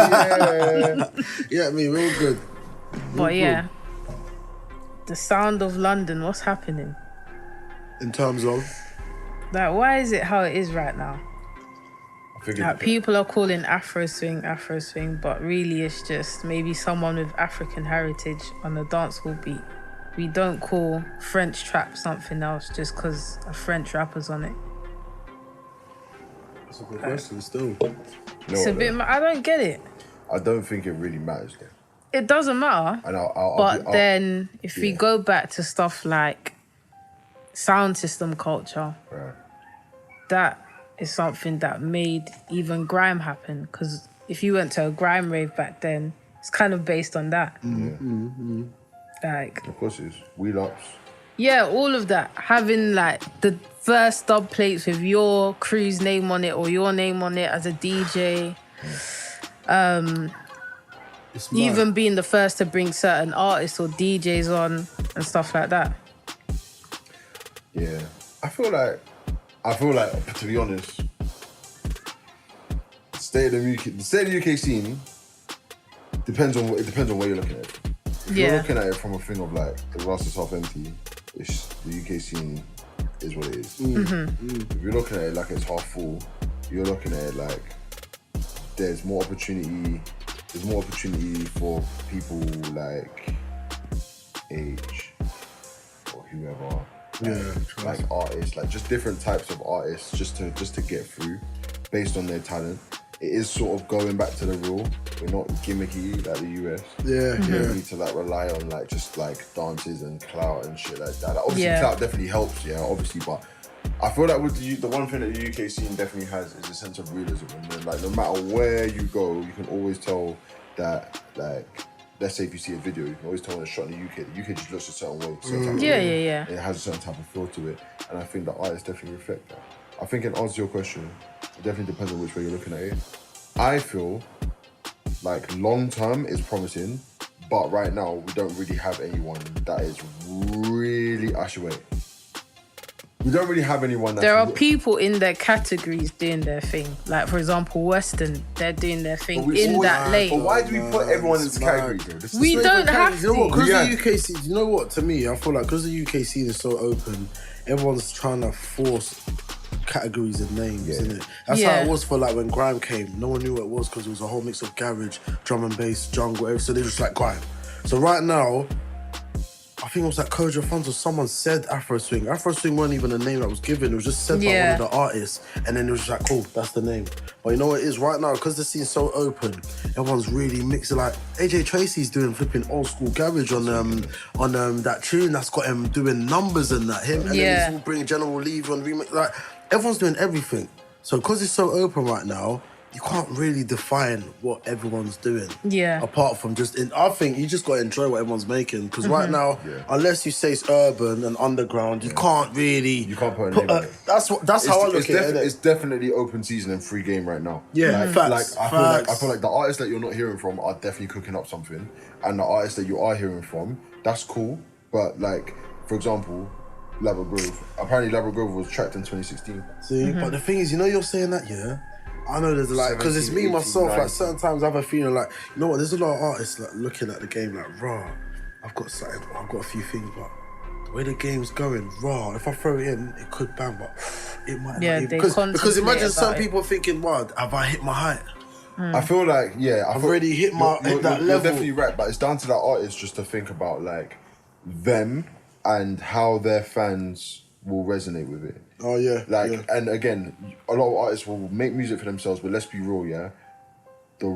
yeah. Real good. But yeah, the sound of London, what's happening? In terms of? Like, why is it how it is right now? Like, people are calling Afro swing, but really it's just maybe someone with African heritage on the dancehall beat. We don't call French trap something else just because a French rapper's on it. That's a good question still. It's a bit... I don't get it. I don't think it really matters though. It doesn't matter. And then if we go back to stuff like sound system culture, that is something that made even grime happen. Because if you went to a grime rave back then, it's kind of based on that. Like, of course it is. Wheel ups. Yeah, all of that. Having like the first dub plates with your crew's name on it or your name on it as a DJ. Even being the first to bring certain artists or DJs on and stuff like that. Yeah. I feel like, to be honest, the state of the UK scene depends on where you're looking at it. If you're looking at it from a thing of like the glass is half empty, the UK scene is what it is. If you're looking at it like it's half full, you're looking at it like there's more opportunity for people like age or whoever. Like artists, like just different types of artists, just to get through based on their talent. It is sort of going back to the rule. We're not gimmicky like the US. You don't need to like rely on like just like dances and clout and shit like that. Like, obviously, clout definitely helps, obviously, but I feel like with the one thing that the UK scene definitely has is a sense of realism. And then, like, no matter where you go, you can always tell that, like, let's say if you see a video, you can always tell when it's shot in the UK just looks a certain way. It has a certain type of feel to it. And I think the artists definitely reflect that. I think in answer to your question, It definitely depends on which way you're looking at it. I feel like long term is promising, but right now we don't really have anyone that is really Ashaway. We don't really have anyone that's... There are people in their categories doing their thing. Like, for example, Western, they're doing their thing in that lane. But why do we put everyone into categories, though? We don't have to. You know what? Because the UK scene, you know what? To me, I feel like because the UK scene is so open, everyone's trying to force categories and names, isn't it? That's how it was for like when grime came. No one knew what it was because it was a whole mix of garage, drum and bass, jungle, everything. So they just like grime. So right now, I think it was like Kojo Funds or someone said Afro Swing. Afro Swing wasn't even a name that was given. It was just said by one of the artists. And then it was just like, cool, that's the name. But you know what it is? Right now, because the scene's so open, everyone's really mixing. Like, AJ Tracy's doing flipping old school garage on that tune that's got him doing numbers and that. Him, and then he's all bringing General Levy on remix. Like, everyone's doing everything. So because it's so open right now, you can't really define what everyone's doing. Yeah. Apart from I think you just got to enjoy what everyone's making. Because right now, unless you say it's urban and underground, you can't really... You can't put a name on it. That's how I look at it. It's definitely open season and free game right now. Yeah, facts. I feel like the artists that you're not hearing from are definitely cooking up something. And the artists that you are hearing from, that's cool. But like, for example... Labra Grove. Apparently Labra Grove was tracked in 2016. See, but the thing is, you know you're saying that, I know there's like, because it's me, myself, 19. Like certain times I have a feeling like, you know what, there's a lot of artists like looking at the game like, raw, I've got something, I've got a few things, but the way the game's going, raw, if I throw it in, it could bang, but it might not even. Because imagine some people thinking, wow, have I hit my height? I feel like, I've already hit my that level. You're definitely right, but it's down to that artist just to think about like them and how their fans will resonate with it. Oh yeah. And again, a lot of artists will make music for themselves, but let's be real, the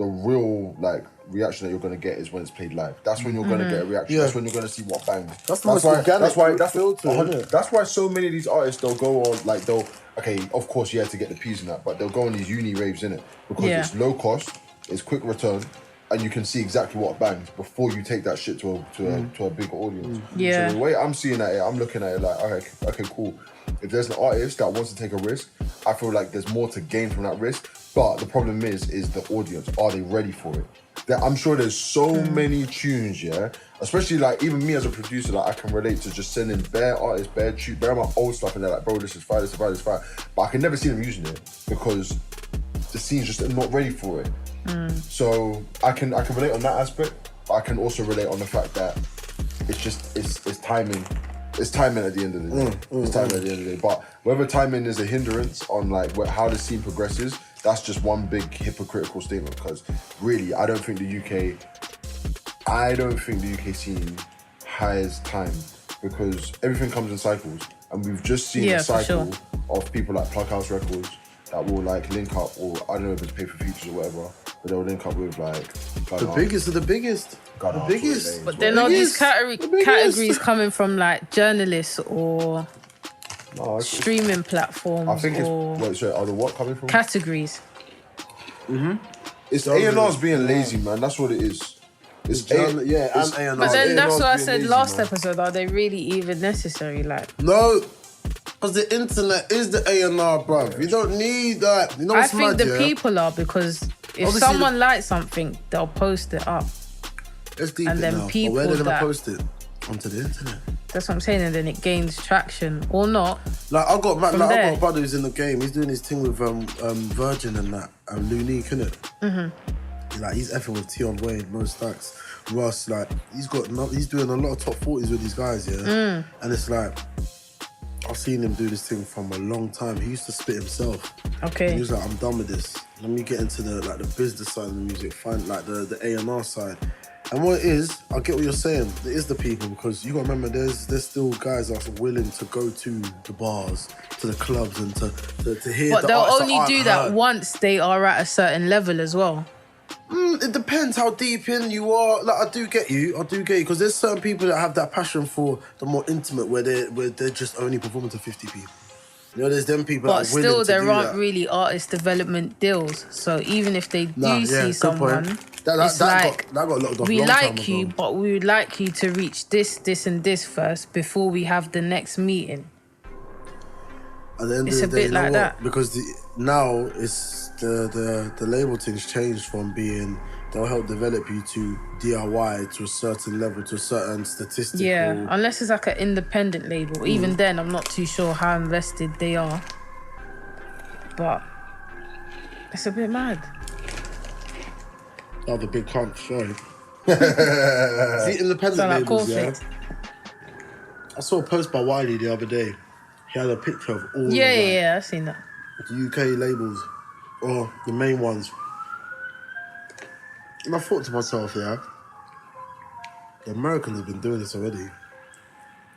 real like reaction that you're gonna get is when it's played live. That's when you're gonna get a reaction. That's when you're gonna see what bangs. That's why. That's why so many of these artists they'll go on like of course you have to get the P's in that, but they'll go on these uni raves in it because it's low cost, it's quick return. And you can see exactly what bangs before you take that shit to a bigger audience. So the way I'm seeing at it, I'm looking at it like, okay, cool. If there's an artist that wants to take a risk, I feel like there's more to gain from that risk. But the problem is the audience. Are they ready for it? I'm sure there's so many tunes, especially like even me as a producer, like I can relate to just sending bare artists, bare my old stuff, and they're like, bro, this is fire, this is fire, this is fire. But I can never see them using it because the scene's just not ready for it. So I can relate on that aspect. I can also relate on the fact that it's timing. It's timing at the end of the day. It's timing at the end of the day. But whether timing is a hindrance on like how the scene progresses, that's just one big hypocritical statement. Because really, I don't think the UK scene has time because everything comes in cycles, and we've just seen a cycle of people like Plug House Records that will like link up, or I don't know if it's pay for features or whatever. But they'll link up with like the biggest of the biggest. The biggest. But then all these categories coming from like journalists or streaming platforms. I think are the what coming from? Categories. It's A&R's being lazy, man. That's what it is. It's and A&R. But then that's what I said last episode. Are they really even necessary? Like no. Because the internet is the A&R, bruv. You don't need that. You know what's I think the people are, because if obviously someone likes something, they'll post it up. Let's deep and it then now. people where are they gonna post it? Onto the internet. That's what I'm saying, and then it gains traction or not. Like I've got a brother who's in the game. He's doing his thing with Virgin and that, Lunique, innit? Like he's effing with Tion Wade, Mo Stacks, Russ. Like he's doing a lot of top 40s with these guys, and it's like. I've seen him do this thing from a long time. He used to spit himself. Okay. And he was like, I'm done with this. Let me get into the business side of the music, find like the A&R side. And what it is, I get what you're saying. It is the people, because you gotta remember there's still guys that are willing to go to the bars, to the clubs, and to hear. But they'll only do that once they are at a certain level as well. It depends how deep in you are. Like I do get you, because there's certain people that have that passion for the more intimate, where they're just only performing to 50 people. You know, there's them people that are willing to do that. But still, there aren't really artist development deals. So even if they see someone, that got locked off. We like you, but we would like you to reach this, and this first before we have the next meeting. At the end it's of the a day, bit like that. Because now it's the label thing's changed from being they'll help develop you to DIY to a certain level, to a certain statistical. Yeah, unless it's like an independent label. Even then, I'm not too sure how invested they are. But it's a bit mad. Oh, the big crunch, sorry. See, independent labels, yeah. I saw a post by Wiley the other day. He had a picture of all Yeah, I've seen that. the UK labels, or the main ones. And I thought to myself, yeah, the Americans have been doing this already.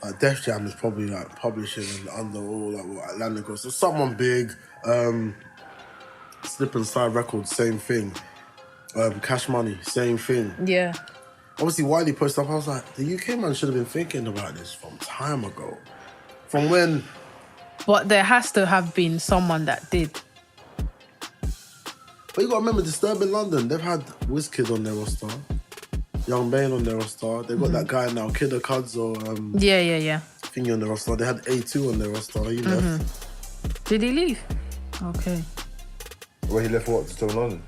Like Def Jam is probably like publishing and under all like what Atlantic or so someone big. Slip and Slide Records, same thing. Cash Money, same thing. Yeah. Obviously, Wiley posted up. I was like, the UK man should have been thinking about this from time ago, from when. But there has to have been someone that did. But you got to remember, Disturbing London, they've had Wizkid on their roster, Young Bane on their roster. They've got that guy now, Kidda Cuds or Yeah. thingy on their roster. They had A2 on their roster. He left. Did he leave? Okay. Well, he left what? Disturbing London?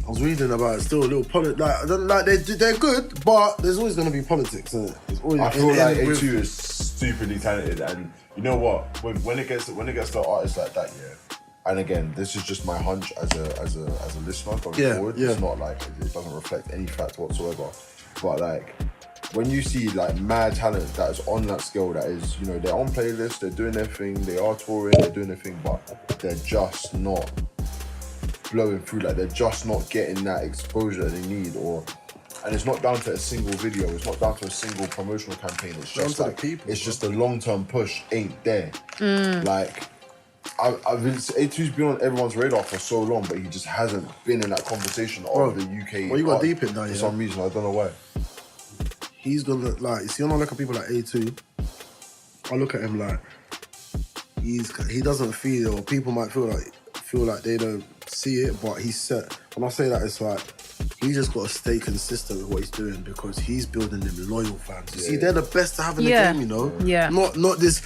I was reading about it. Still a little politics. They're good, but there's always going to be politics, isn't it? I feel like A2 is stupidly talented, and you know what? When it gets to artists like that, yeah. And again, this is just my hunch as a listener going forward. Yeah. It's not like it doesn't reflect any fact whatsoever. But like when you see like mad talent that is on that scale, that is, you know, they're on playlists, they're doing their thing, they are touring, they're doing their thing, but they're just not blowing through. Like they're just not getting that exposure they need, and it's not down to a single video, it's not down to a single promotional campaign. It's just like the people, it's just the long-term push ain't there. Like I've been A2's been on everyone's radar for so long, but he just hasn't been in that conversation of the UK. Well, you got deep in that, for some reason. I don't know why. He's gonna like. See, when I look at people like A2, I look at him like he doesn't feel, or people might feel like they don't see it, but he's set. When I say that, it's like he just got to stay consistent with what he's doing because he's building them loyal fans. You see, they're the best to have in the game, you know. Yeah. Not this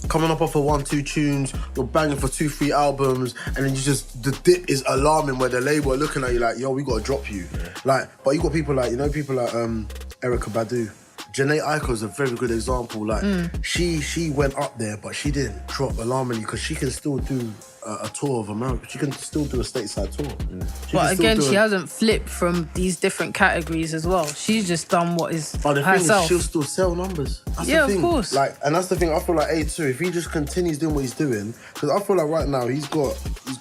coming up off of 1-2 tunes, you're banging for 2-3 albums, and then the dip is alarming where the label are looking at you like, yo, we got to drop you. Like, but you got people like Erykah Badu. Janae Aiko is a very good example. Like, she went up there, but she didn't drop alarmingly because she can still do a tour of America. She can still do a stateside tour. But again, she hasn't flipped from these different categories as well. She's just done what is but the herself. Thing is, she'll still sell numbers. That's yeah, the thing. Of course. Like, and that's the thing. I feel like A2, if he just continues doing what he's doing, because I feel like right now he's got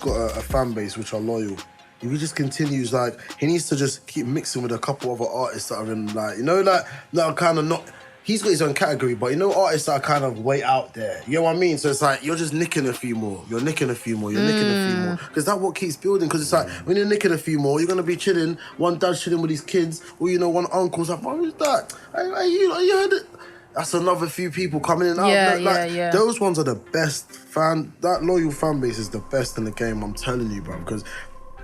a fan base which are loyal. If he just continues, like, he needs to just keep mixing with a couple other artists that are in, like, you know, like, that are kind of not... He's got his own category, but you know artists that are kind of way out there. You know what I mean? So it's like, you're just nicking a few more. You're nicking a few more. You're nicking a few more. Because that's what keeps building. Because it's like, when you're nicking a few more, you're going to be chilling. One dad's chilling with his kids. Or, you know, one uncle's like, what is that? Hey, you heard it? That's another few people coming in. Yeah. Those ones are the best fan... That loyal fan base is the best in the game, I'm telling you, bro. Because...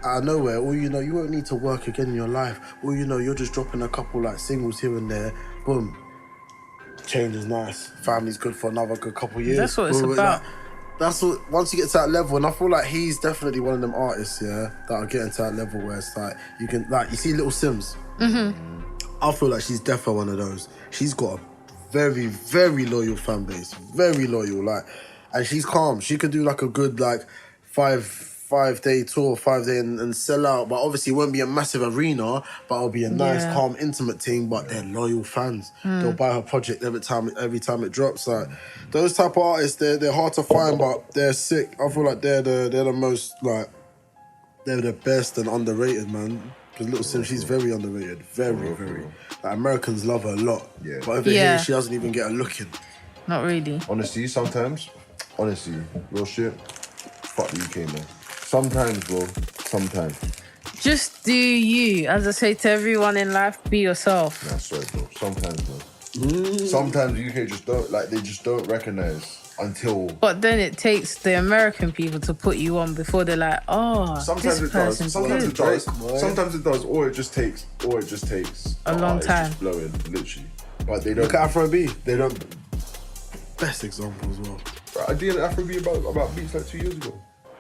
out of nowhere, or you know, you won't need to work again in your life, or you know, you're just dropping a couple like singles here and there, boom, change is nice, family's good for another good couple years. That's what it's about. That's what, once you get to that level, and I feel like he's definitely one of them artists, yeah, that are getting to that level where it's like, you can, like, you see Little Sims, I feel like she's definitely one of those. She's got a very, very loyal fan base, very loyal, like, and she's calm. She could do like a good, like, five-day tour, 5 day and sell out, but obviously it won't be a massive arena, but it'll be a nice, calm, intimate thing, but they're loyal fans. They'll buy her project every time it drops. Like, those type of artists, they're hard to find, but they're sick. I feel like they're the most, like, they're the best and underrated, man. Because Little Sim, she's very underrated. Very, very. Like, Americans love her a lot. Yeah. But over here, she doesn't even get a look in. Not really. Honestly, sometimes, real shit, fuck the UK, man. Sometimes, bro. Sometimes. Just do you. As I say to everyone in life, be yourself. Nah, sorry, bro. Sometimes, bro. Sometimes the UK just don't, like, they just don't recognise until... But then it takes the American people to put you on before they're like, oh, sometimes this it does. person's Sometimes good. it does. Sometimes it does. Or it just takes a long time. just blowing, literally. But they don't... Look at Afro B. They don't... best example as well. I did an Afrobeat about beats like 2 years ago.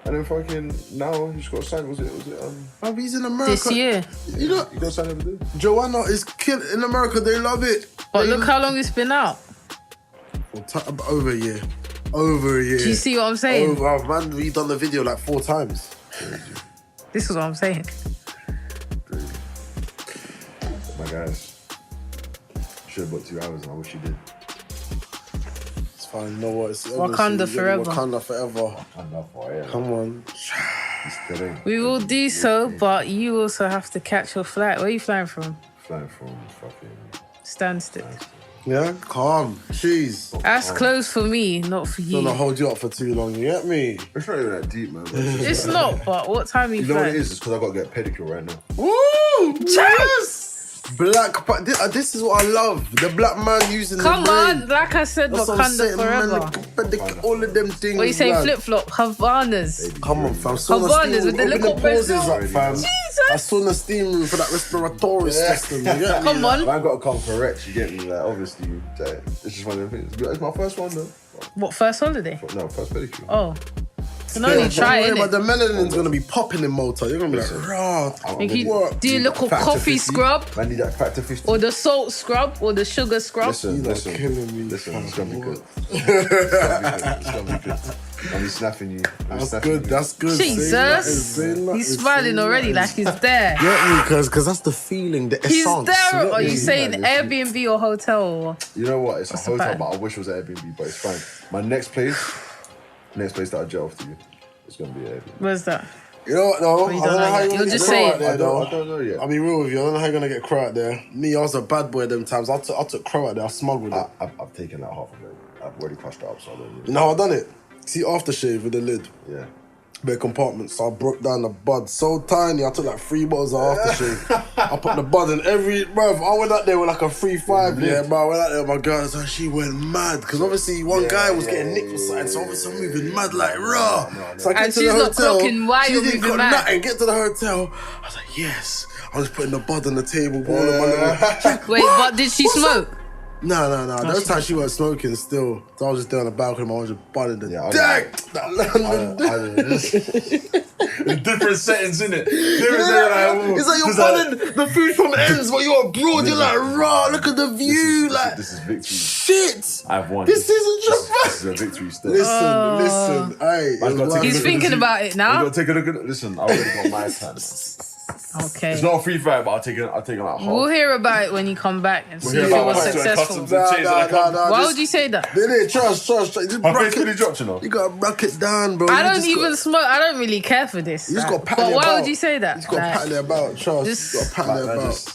And then fucking now he's got signed. Was it? He's in America This year. You know, He got signed over there. Joanna is killing in America. They love it. But look how long it's been out. Over a year. Over a year. Do you see what I'm saying? Man, we done the video like 4 times. This is what I'm saying. My guys, should have booked 2 hours and I wish you did. It's fine, you know what? It's Wakanda forever. Wakanda forever. Wakanda forever. Come on. We will do so, but you also have to catch your flight. Where are you flying from? Flying from fucking Stansted. Yeah, calm. Jeez. That's close for me, not for you. Don't want to hold you up for too long, you get me? It's not even that deep, man. It's not, but what time are you You know what flying? it is? It's because I got to get a pedicure right now. Woo! Yes! This is what I love. The black man using Come the brain. on, like I said, That's what I'm Wakanda saying, forever. man, all of them things. What you say, man. flip-flop, Havanas. Come on, fam. Havanas with the little pauses pencil. up, fam. Jesus. I saw the steam room for that respiratory system. You get me? Come on. I got to come correct, you get me? Like, obviously, it's just one of them things. It's my first one, though. What, first holiday? No, first pedicure. Oh. You can only try it, But the innit? melanin's going to be popping in Malta. You're going to be like, raw. If you do your little coffee scrub, I need that factor 50. or the salt scrub, or the sugar scrub. Listen, killing me. Listen, it's going to be good. It's going to be good. I'll be snapping you. That's good. Jesus. He's smiling already like he's there. Get me? Because that's the feeling, the He's essence. there. Are you me? saying Airbnb or hotel? Or? You know what? It's a hotel, pattern? but I wish it was an Airbnb, but it's fine. My next place that I jet off to you, it's going to be an Airbnb. Where's that? You know what, though? you I don't don't know know how yet. you're You'll going to just get say crow it. out there, though. I don't know yet. I'll be real with you. I don't know how you're going to get crow out there. Me, I was a bad boy them times. I took crow out there. I smuggled it. I've taken that half of it. I've already crushed it up, so I don't You really. know how I done it? See, aftershave with the lid. Yeah. Bare compartments. So I broke down the bud so tiny. I took like 3 bottles of aftershave. I put the bud in every. Bruv, I went out there with like a 3-5. Yeah, bro. I went out there with my girl. So she went mad. Because obviously one guy was getting nicked or something. So obviously I'm moving mad like raw. So I get And to she's the not hotel. clocking why she you're didn't moving got mad. nothing. Get to the hotel. I was like, yes. I was putting the bud on the table. All of my little. Wait, but did she smoke? No. Those times she wasn't smoking still. So I was just there on the balcony. I was just budding the Different settings, innit? It's like you're budding the food from ends, but you're abroad. You're like, raw, look at the view. This is victory. Shit. I've won. This isn't just This is a victory still. Listen. Hey, Man, gotta take He's a look at thinking the about it You now. gotta take a look at it. Listen, I already got my time. Okay. It's not a free fight, but I'll take it like half. We'll hear about it when you come back and see hear if it about was it. successful. Customs and chains and I Why would you say that? Trust. Just My bracket- face really dropped, you know. You gotta brack it down, bro. I You don't just even got- smoke. I don't really care for this. You just got to pat But it why about. would you say that? You just got to Like, pat it about. Trust. Just- You got to pat it Like, about.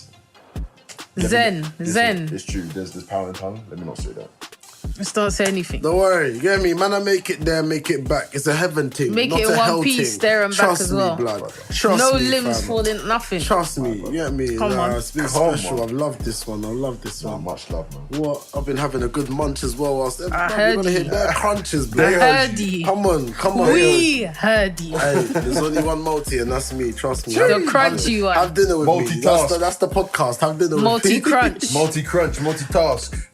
Zen. It's true. There's power in tongue. Let me not say that. Just don't say anything. Don't worry, you get me? Man, I make it there, make it back. It's a heaven thing, Make not it a in hell one piece, thing. there and back Trust as me, well. blood. Trust No me, limbs fam. falling, nothing. Trust me, you get me? Come on. It's been Come special. on. I've loved this one. Not much love, man. What? I've been having a good munch as well. Whilst I heard gonna hit you. their crunches, bro. Heard you. Come on. We heard you. Hey, there's only one multi, and that's me. Trust me. The crunchy one. Have dinner with me. Multitask. That's the podcast. Have dinner with me. Multi-crunch. Multi-crunch, multitask.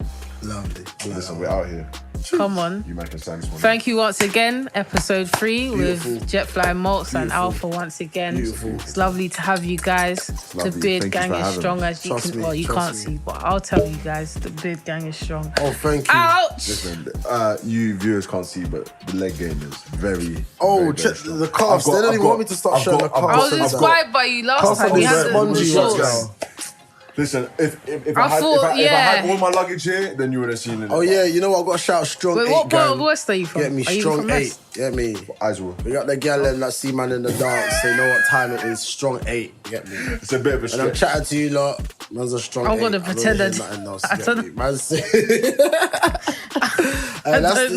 Lovely. Listen, we're out here. Come on. You man can sign this one. Thank you once again. Episode 3 Beautiful. with Jetfly Multz and Beautiful. Alpha once again. Beautiful. It's lovely to have you guys. The lovely. beard Thank you gang for is having strong me. as you Trust can. me, Well, you trust can't me. see, but I'll tell you guys, the beard gang is strong. Oh, thank you. Ouch! Listen, you viewers can't see, but the leg game is very. Oh, very, check very strong. the calves. They don't even want me to start showing the I calves. was inspired by you last Calves time. are You had the spongy shorts. ones. Listen, if I I had thought, all my luggage here, then you would have seen it. Oh yeah, you know what? I've got to shout strong Wait, 8 what part gang. of West are you from? Get me Are you strong from 8. West? Get me. Eyes will. We got the gal and that see man in the dance. They know what time it is. Strong 8. Get me. It's a bit of a And I'm stretch. chatting to you lot. Man's a strong 8. I'm gonna pretend I I don't hear nothing else. I Get don't- me. Man say.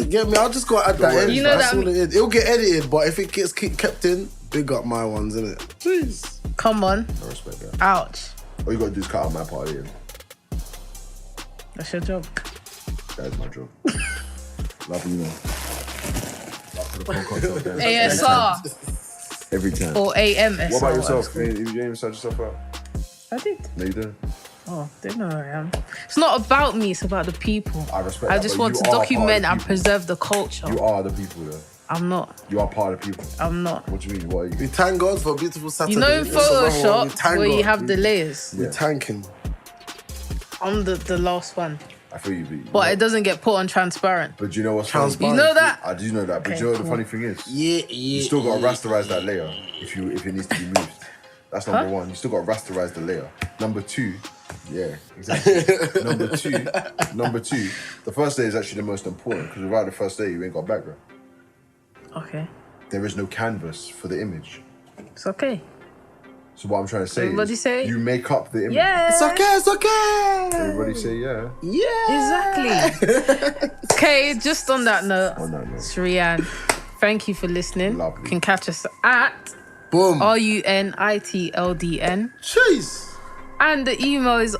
Get me. I'll just go add that in. You know That's that- all it is. It'll get edited, but if it gets kept in, big up my ones, innit? Jeez. Come on. I respect that. Ouch. All you gotta do is cut out my part here. That's your job. That is my job. Love you, man. Love for the podcast, guys. ASR Every time. or AMSR. What about yourself? You ain't even search yourself out? I did. No, you didn't. Oh, they know who I am. It's not about me, it's about the people. I respect I that, just but want you to are document part of and the preserve the culture. You are the people, though. I'm not. You are part of the people. I'm not. What do you mean? What are you? We thank God for a beautiful Saturday. You know in It's another one. We Photoshop thank where you God. have the layers? We thanking. I'm the last one. I feel you, But it doesn't get put on transparent. But do you know what's Transparent. You know that? I do know that, but Okay, do you know what cool. the funny thing is? Yeah. You still got to rasterize that layer if it needs to be moved. That's number one. You still got to rasterize the layer. Number two, yeah, exactly. number two, the first layer is actually the most important because without the first layer, you ain't got background. Okay. There is no canvas for the image. It's okay. So what I'm trying to say Everybody is say? you make up the image. Yeah. It's okay. Everybody say yeah. Yeah. Exactly. Okay, just on that note, On that note. it's Rianne. Thank you for listening. Lovely. You can catch us at Boom. runitldn. Jeez. And the email is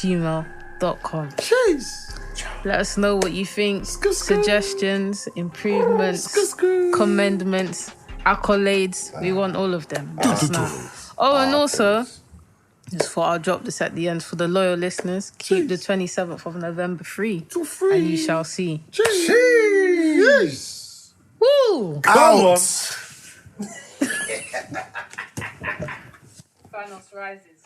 runitldn@gmail.com. Jeez. Let us know what you think. Skr. Suggestions, improvements, commendments, accolades. We want all of them. Let us know. Oh, and also, just thought I'll drop this at the end for the loyal listeners. Keep the 27th of November free. And you shall see. Jeez. Woo! Out. Thanos rises.